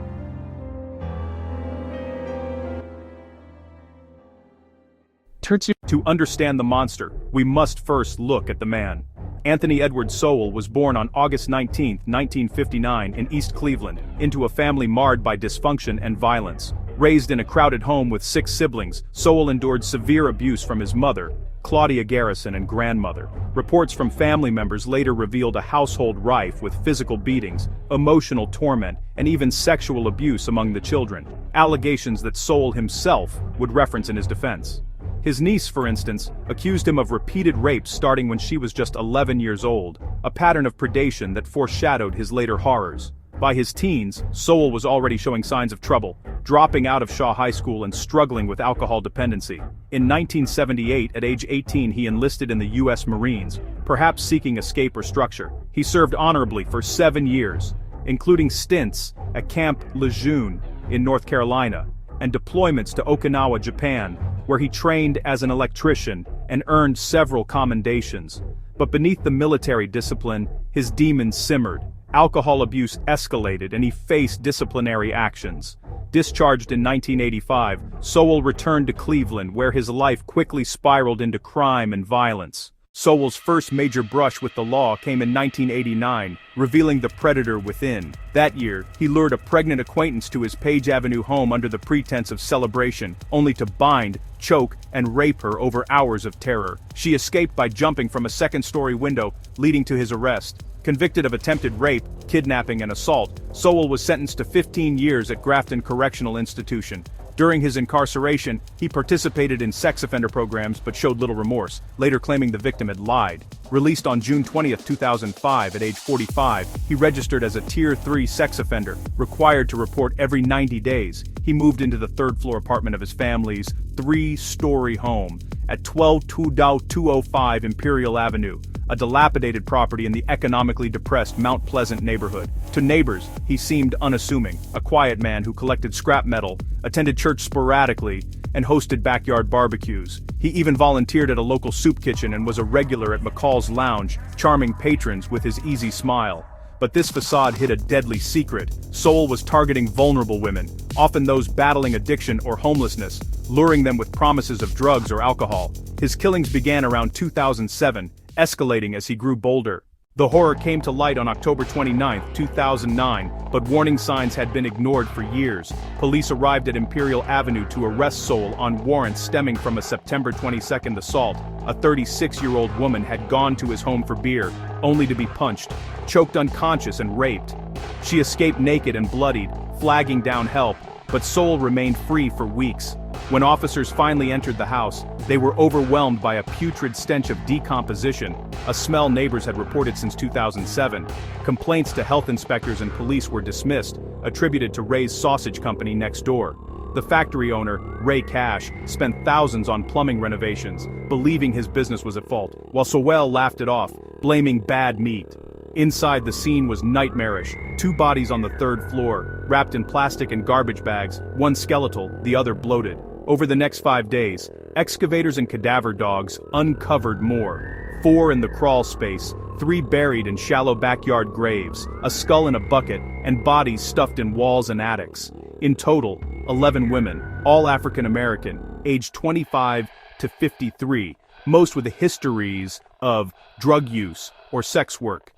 To understand the monster, we must first look at the man. Anthony Edward Sowell was born on August 19, 1959 in East Cleveland, into a family marred by dysfunction and violence. Raised in a crowded home with 6 siblings, Sowell endured severe abuse from his mother, Claudia Garrison, and grandmother. Reports from family members later revealed a household rife with physical beatings, emotional torment, and even sexual abuse among the children, allegations that Sowell himself would reference in his defense. His niece, for instance, accused him of repeated rapes starting when she was just 11 years old, a pattern of predation that foreshadowed his later horrors. By his teens, Sowell was already showing signs of trouble, dropping out of Shaw High School and struggling with alcohol dependency. In 1978, at age 18, he enlisted in the U.S. Marines, perhaps seeking escape or structure. He served honorably for 7 years, including stints at Camp Lejeune in North Carolina, and deployments to Okinawa, Japan, where he trained as an electrician and earned several commendations. But beneath the military discipline, his demons simmered. Alcohol abuse escalated and he faced disciplinary actions. Discharged in 1985, Sowell returned to Cleveland, where his life quickly spiraled into crime and violence. Sowell's first major brush with the law came in 1989, revealing the predator within. That year, he lured a pregnant acquaintance to his Page Avenue home under the pretense of celebration, only to bind, choke, and rape her over hours of terror. She escaped by jumping from a second-story window, leading to his arrest. Convicted of attempted rape, kidnapping, and assault, Sowell was sentenced to 15 years at Grafton Correctional Institution. During his incarceration, he participated in sex offender programs but showed little remorse, later claiming the victim had lied. Released on June 20, 2005 at age 45, he registered as a Tier 3 sex offender, required to report every 90 days. He moved into the third-floor apartment of his family's 3-story home at 12205 Imperial Avenue, a dilapidated property in the economically depressed Mount Pleasant neighborhood. To neighbors, he seemed unassuming, a quiet man who collected scrap metal, attended church sporadically, and hosted backyard barbecues. He even volunteered at a local soup kitchen and was a regular at McCall's Lounge, charming patrons with his easy smile. But this facade hid a deadly secret. Sowell was targeting vulnerable women, often those battling addiction or homelessness, luring them with promises of drugs or alcohol. His killings began around 2007, escalating as he grew bolder. The horror came to light on October 29, 2009, but warning signs had been ignored for years. Police arrived at Imperial Avenue to arrest Sowell on warrants stemming from a September 22 assault. A 36-year-old woman had gone to his home for beer, only to be punched, choked unconscious and raped. She escaped naked and bloodied, flagging down help, but Sowell remained free for weeks. When officers finally entered the house, they were overwhelmed by a putrid stench of decomposition, a smell neighbors had reported since 2007. Complaints to health inspectors and police were dismissed, attributed to Ray's Sausage Company next door. The factory owner, Ray Cash, spent thousands on plumbing renovations, believing his business was at fault, while Sowell laughed it off, blaming bad meat. Inside, the scene was nightmarish. 2 bodies on the 3rd floor, wrapped in plastic and garbage bags, one skeletal, the other bloated. Over the next 5 days, excavators and cadaver dogs uncovered more. 4 in the crawl space, 3 buried in shallow backyard graves, a skull in a bucket, and bodies stuffed in walls and attics. In total, 11 women, all African American, aged 25 to 53, most with histories of drug use or sex work.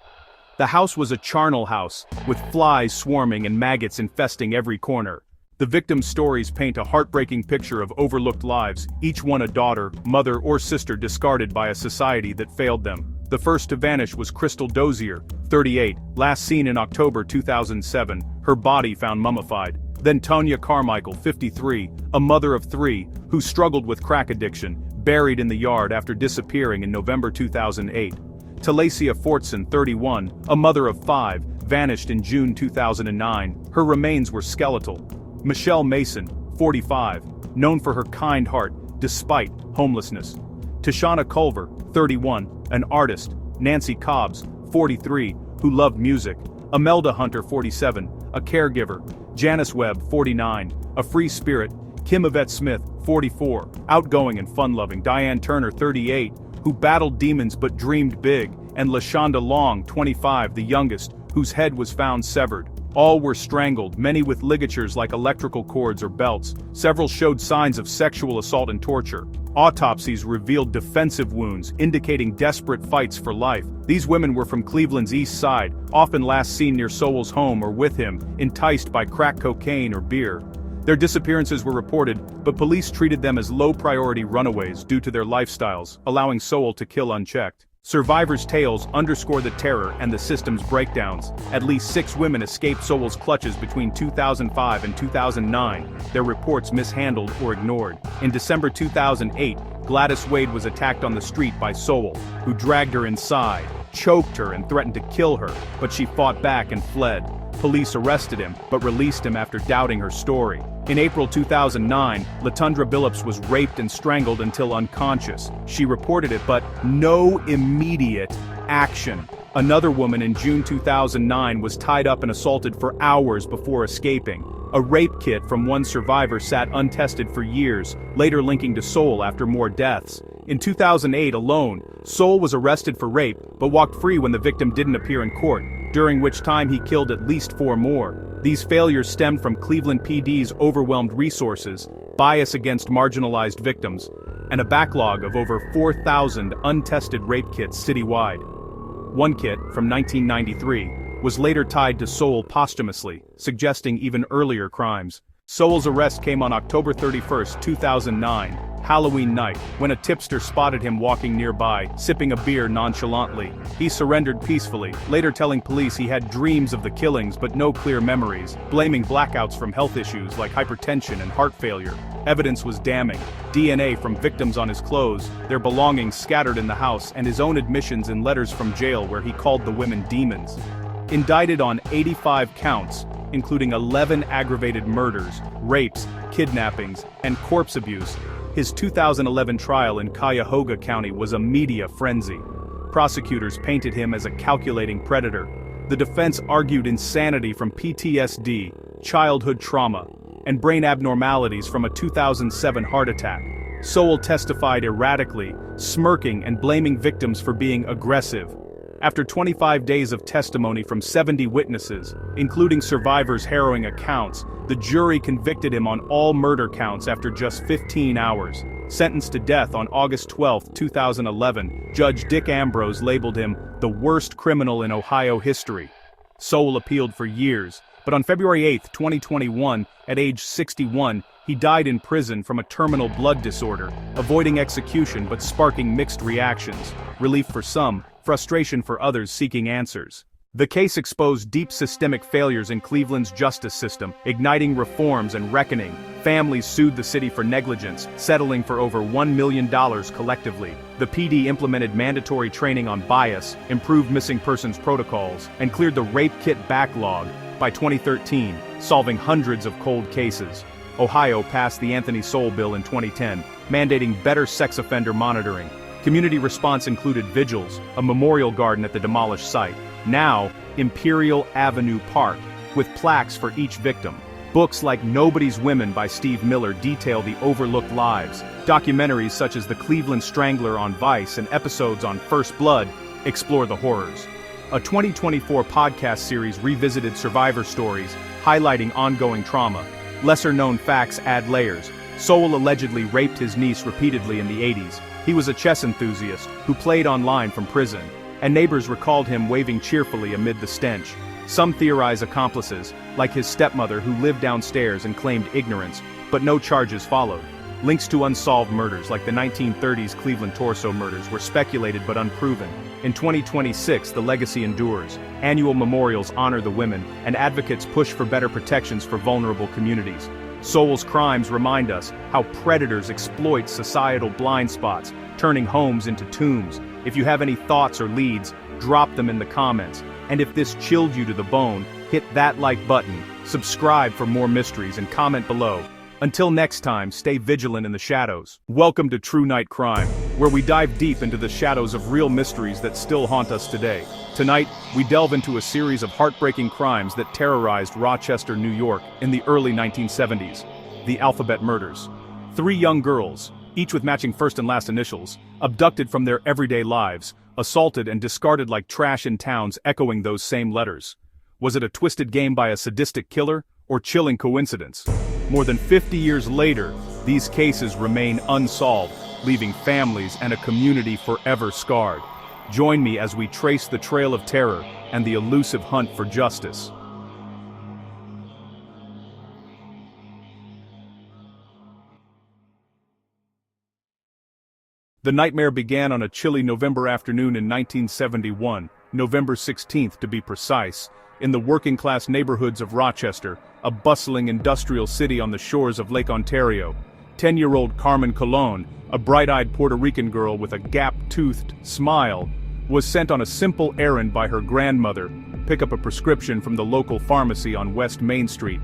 The house was a charnel house, with flies swarming and maggots infesting every corner. The victims' stories paint a heartbreaking picture of overlooked lives, each one a daughter, mother, or sister discarded by a society that failed them. The first to vanish was Crystal Dozier, 38, last seen in October 2007, her body found mummified. Then Tonya Carmichael, 53, a mother of 3, who struggled with crack addiction, buried in the yard after disappearing in November 2008. Talacia Fortson, 31, a mother of 5, vanished in June 2009, her remains were skeletal. Michelle Mason, 45, known for her kind heart, despite homelessness. Tashana Culver, 31, an artist. Nancy Cobbs, 43, who loved music. Imelda Hunter, 47, a caregiver. Janice Webb, 49, a free spirit. Kim Yvette Smith, 44, outgoing and fun-loving. Diane Turner, 38, who battled demons but dreamed big. And LaShonda Long, 25, the youngest, whose head was found severed. All were strangled, many with ligatures like electrical cords or belts. Several showed signs of sexual assault and torture. Autopsies revealed defensive wounds, indicating desperate fights for life. These women were from Cleveland's East Side, often last seen near Sowell's home or with him, enticed by crack cocaine or beer. Their disappearances were reported, but police treated them as low-priority runaways due to their lifestyles, allowing Sowell to kill unchecked. Survivors' tales underscore the terror and the system's breakdowns. At least 6 women escaped Sowell's clutches between 2005 and 2009, their reports mishandled or ignored. In December 2008, Gladys Wade was attacked on the street by Sowell, who dragged her inside, choked her and threatened to kill her, but she fought back and fled. Police arrested him, but released him after doubting her story. In April 2009, Latundra Billups was raped and strangled until unconscious. She reported it, but no immediate action. Another woman in June 2009 was tied up and assaulted for hours before escaping. A rape kit from one survivor sat untested for years, later linking to Sowell after more deaths. In 2008 alone, Sowell was arrested for rape, but walked free when the victim didn't appear in court, during which time he killed at least 4 more. These failures stemmed from Cleveland PD's overwhelmed resources, bias against marginalized victims, and a backlog of over 4,000 untested rape kits citywide. One kit, from 1993, was later tied to Sowell posthumously, suggesting even earlier crimes. Sowell's arrest came on October 31, 2009, Halloween night, when a tipster spotted him walking nearby, sipping a beer nonchalantly. He surrendered peacefully, later telling police he had dreams of the killings but no clear memories, blaming blackouts from health issues like hypertension and heart failure. Evidence was damning. DNA from victims on his clothes, their belongings scattered in the house, and his own admissions in letters from jail where he called the women demons. Indicted on 85 counts, including 11 aggravated murders, rapes, kidnappings, and corpse abuse, his 2011 trial in Cuyahoga County was a media frenzy. Prosecutors painted him as a calculating predator. The defense argued insanity from PTSD, childhood trauma, and brain abnormalities from a 2007 heart attack. Sowell testified erratically, smirking and blaming victims for being aggressive. After 25 days of testimony from 70 witnesses, including survivors' harrowing accounts, the jury convicted him on all murder counts after just 15 hours. Sentenced to death on August 12, 2011, Judge Dick Ambrose labeled him the worst criminal in Ohio history. Sowell appealed for years, but on February 8, 2021, at age 61, he died in prison from a terminal blood disorder, avoiding execution but sparking mixed reactions, relief for some, frustration for others seeking answers. The case exposed deep systemic failures in Cleveland's justice system, igniting reforms and reckoning. Families sued the city for negligence, settling for over $1 million collectively. The PD implemented mandatory training on bias, improved missing persons protocols, and cleared the rape kit backlog. By 2013, solving hundreds of cold cases. Ohio passed the Anthony Sowell Bill in 2010, mandating better sex offender monitoring. Community response included vigils, a memorial garden at the demolished site. Now, Imperial Avenue Park, with plaques for each victim. Books like Nobody's Women by Steve Miller detail the overlooked lives. Documentaries such as The Cleveland Strangler on Vice and episodes on First Blood explore the horrors. A 2024 podcast series revisited survivor stories, highlighting ongoing trauma. Lesser-known facts add layers. Sowell allegedly raped his niece repeatedly in the 80s. He was a chess enthusiast who played online from prison, and neighbors recalled him waving cheerfully amid the stench. Some theorize accomplices, like his stepmother who lived downstairs and claimed ignorance, but no charges followed. Links to unsolved murders like the 1930s Cleveland Torso murders were speculated but unproven. In 2026, the legacy endures. Annual memorials honor the women, and advocates push for better protections for vulnerable communities. Sowell's crimes remind us how predators exploit societal blind spots, turning homes into tombs. If you have any thoughts or leads, drop them in the comments. And if this chilled you to the bone, hit that like button, subscribe for more mysteries, and comment below. Until next time, stay vigilant in the shadows. Welcome to True Night Crime, where we dive deep into the shadows of real mysteries that still haunt us today. Tonight, we delve into a series of heartbreaking crimes that terrorized Rochester, New York in the early 1970s. The Alphabet Murders. 3 young girls, each with matching first and last initials, abducted from their everyday lives, assaulted and discarded like trash in towns echoing those same letters. Was it a twisted game by a sadistic killer, or chilling coincidence? More than 50 years later, these cases remain unsolved, leaving families and a community forever scarred. Join me as we trace the trail of terror and the elusive hunt for justice. The nightmare began on a chilly November afternoon in 1971, November 16th to be precise, in the working-class neighborhoods of Rochester, a bustling industrial city on the shores of Lake Ontario. 10-year-old Carmen Colon, a bright-eyed Puerto Rican girl with a gap-toothed smile, was sent on a simple errand by her grandmother, pick up a prescription from the local pharmacy on West Main Street.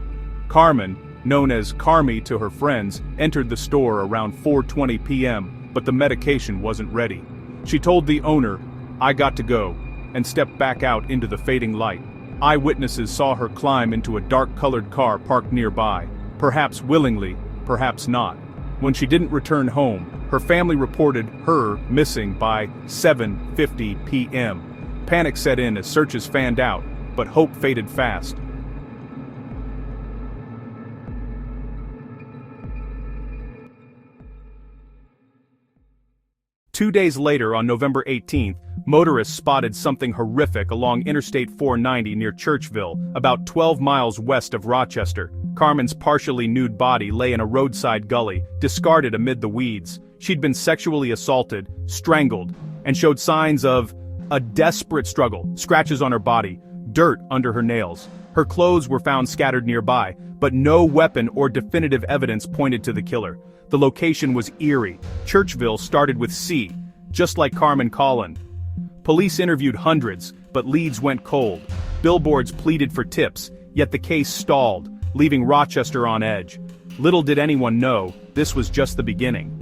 Carmen, known as Carmy to her friends, entered the store around 4:20 p.m., but the medication wasn't ready. She told the owner, "I got to go," and stepped back out into the fading light. Eyewitnesses saw her climb into a dark-colored car parked nearby, perhaps willingly, perhaps not. When she didn't return home, her family reported her missing by 7:50 p.m. Panic set in as searches fanned out, but hope faded fast. Two days later, on November 18th, motorists spotted something horrific along Interstate 490 near Churchville, about 12 miles west of Rochester. Carmen's partially nude body lay in a roadside gully, discarded amid the weeds. She'd been sexually assaulted, strangled, and showed signs of a desperate struggle, scratches on her body, dirt under her nails. Her clothes were found scattered nearby, but no weapon or definitive evidence pointed to the killer. The location was eerie. Churchville started with C, just like Carmen Colon. Police interviewed hundreds, but leads went cold. Billboards pleaded for tips, yet the case stalled, leaving Rochester on edge. Little did anyone know, this was just the beginning.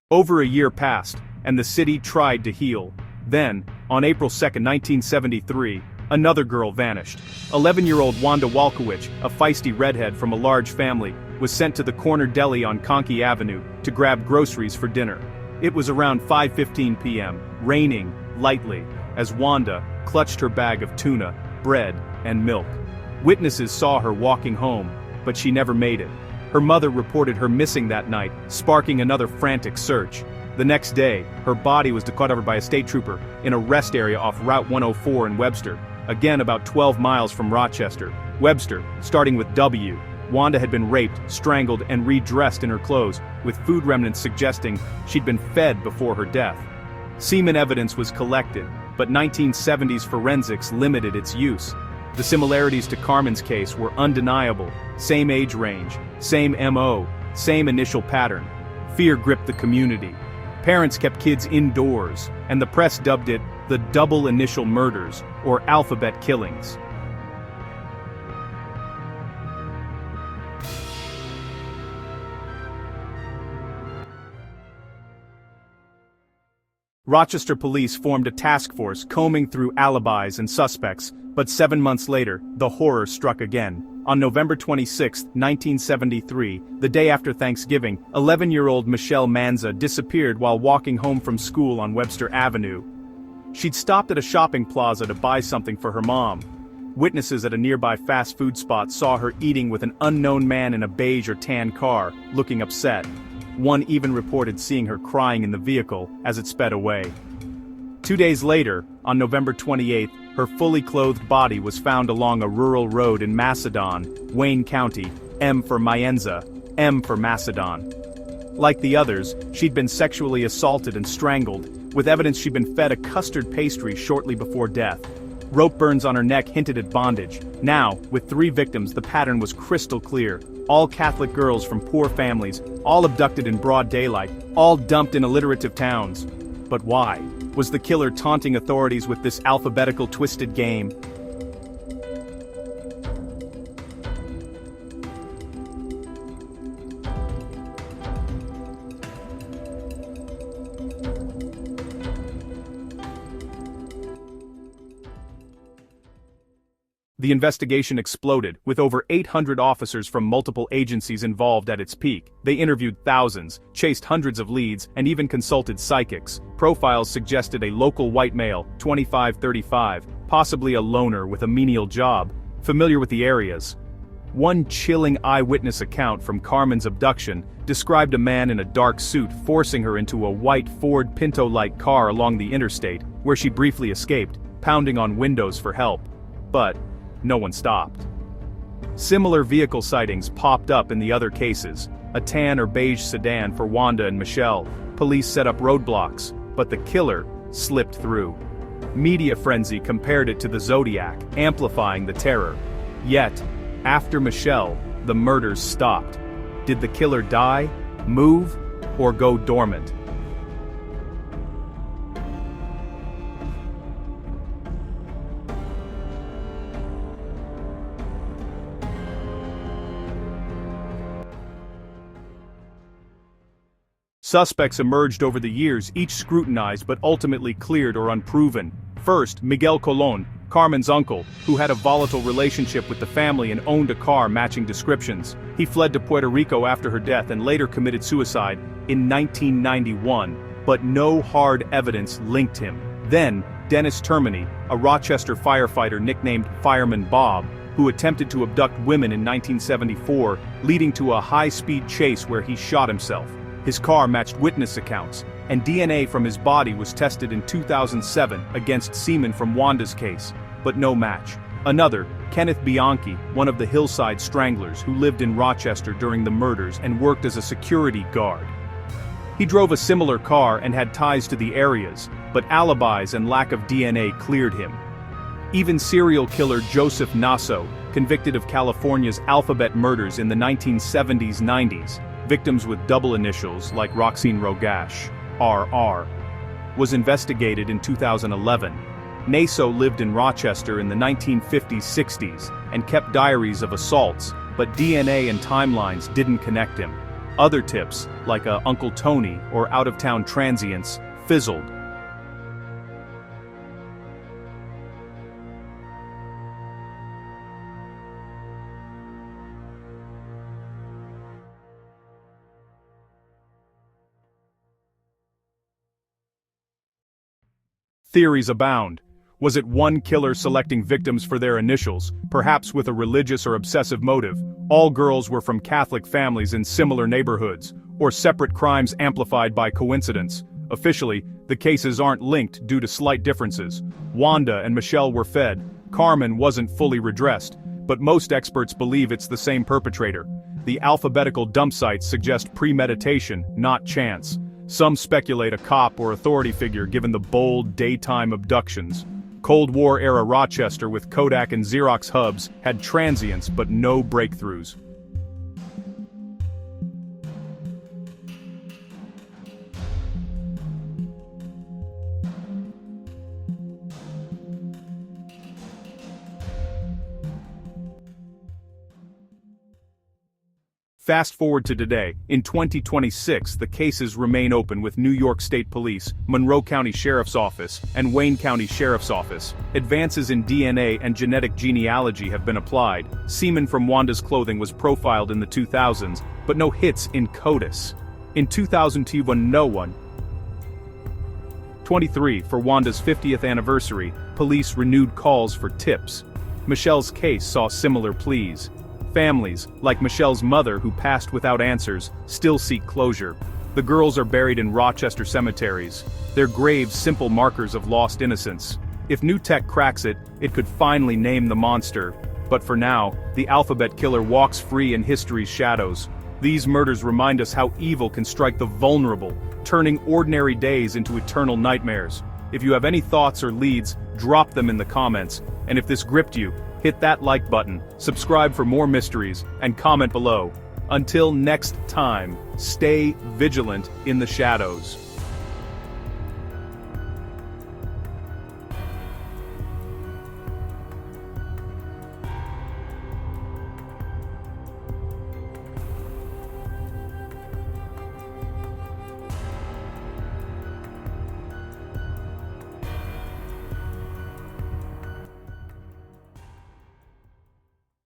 Over a year passed, and the city tried to heal. Then, on April 2, 1973, another girl vanished. 11-year-old Wanda Walkowicz, a feisty redhead from a large family, was sent to the corner deli on Conkey Avenue to grab groceries for dinner. It was around 5:15 p.m., raining lightly, as Wanda clutched her bag of tuna, bread, and milk. Witnesses saw her walking home, but she never made it. Her mother reported her missing that night, sparking another frantic search. The next day, her body was discovered by a state trooper in a rest area off Route 104 in Webster, again about 12 miles from Rochester. Webster, starting with W. Wanda had been raped, strangled, and redressed in her clothes, with food remnants suggesting she'd been fed before her death. Semen evidence was collected, but 1970s forensics limited its use. The similarities to Carmen's case were undeniable: same age range, same MO, same initial pattern. Fear gripped the community. Parents kept kids indoors, and the press dubbed it the double initial murders, or alphabet killings. Rochester police formed a task force combing through alibis and suspects, but 7 months later, the horror struck again. On November 26, 1973, the day after Thanksgiving, 11-year-old Michelle Manza disappeared while walking home from school on Webster Avenue. She'd stopped at a shopping plaza to buy something for her mom. Witnesses at a nearby fast food spot saw her eating with an unknown man in a beige or tan car, looking upset. One even reported seeing her crying in the vehicle as it sped away. 2 days later, on November 28, her fully clothed body was found along a rural road in Macedon, Wayne County, M for Mayenza, M for Macedon. Like the others, she'd been sexually assaulted and strangled, with evidence she'd been fed a custard pastry shortly before death. Rope burns on her neck hinted at bondage. Now, with 3 victims, the pattern was crystal clear. All Catholic girls from poor families, all abducted in broad daylight, all dumped in alliterative towns. But why? Was the killer taunting authorities with this alphabetical twisted game? The investigation exploded, with over 800 officers from multiple agencies involved at its peak. They interviewed thousands, chased hundreds of leads, and even consulted psychics. Profiles suggested a local white male, 25-35, possibly a loner with a menial job, familiar with the areas. One chilling eyewitness account from Carmen's abduction described a man in a dark suit forcing her into a white Ford Pinto-like car along the interstate, where she briefly escaped, pounding on windows for help. But no one stopped. Similar vehicle sightings popped up in the other cases, a tan or beige sedan for Wanda and Michelle. Police set up roadblocks, but the killer slipped through. Media frenzy compared it to the Zodiac, amplifying the terror. Yet, after Michelle, the murders stopped. Did the killer die, move, or go dormant? Suspects emerged over the years, each scrutinized but ultimately cleared or unproven. First, Miguel Colon, Carmen's uncle, who had a volatile relationship with the family and owned a car matching descriptions. He fled to Puerto Rico after her death and later committed suicide in 1991, but no hard evidence linked him. Then, Dennis Termini, a Rochester firefighter nicknamed Fireman Bob, who attempted to abduct women in 1974, leading to a high-speed chase where he shot himself. His car matched witness accounts, and DNA from his body was tested in 2007 against semen from Wanda's case, but no match. Another, Kenneth Bianchi, one of the Hillside Stranglers who lived in Rochester during the murders and worked as a security guard. He drove a similar car and had ties to the areas, but alibis and lack of DNA cleared him. Even serial killer Joseph Nasso, convicted of California's alphabet murders in the 1970s-90s, victims with double initials like Roxine Rogash, RR, was investigated in 2011. Naso lived in Rochester in the 1950s-60s and kept diaries of assaults, but DNA and timelines didn't connect him. Other tips, like Uncle Tony or out-of-town transients, fizzled. Theories abound. Was it one killer selecting victims for their initials, perhaps with a religious or obsessive motive? All girls were from Catholic families in similar neighborhoods, or separate crimes amplified by coincidence. Officially, the cases aren't linked due to slight differences. Wanda and Michelle were fed. Carmen wasn't fully redressed, but most experts believe it's the same perpetrator. The alphabetical dump sites suggest premeditation, not chance. Some speculate a cop or authority figure given the bold daytime abductions. Cold War-era Rochester with Kodak and Xerox hubs had transients but no breakthroughs. Fast forward to today. In 2026, the cases remain open with New York State Police, Monroe County Sheriff's Office, and Wayne County Sheriff's Office. Advances in DNA and genetic genealogy have been applied. Semen from Wanda's clothing was profiled in the 2000s, but no hits in CODIS. In 2021, 23, for Wanda's 50th anniversary, police renewed calls for tips. Michelle's case saw similar pleas. Families, like Michelle's mother who passed without answers, still seek closure. The girls are buried in Rochester cemeteries, their graves simple markers of lost innocence. If new tech cracks it, it could finally name the monster. But for now, the alphabet killer walks free in history's shadows. These murders remind us how evil can strike the vulnerable, turning ordinary days into eternal nightmares. If you have any thoughts or leads, drop them in the comments. And if this gripped you, hit that like button, subscribe for more mysteries, and comment below. Until next time, stay vigilant in the shadows.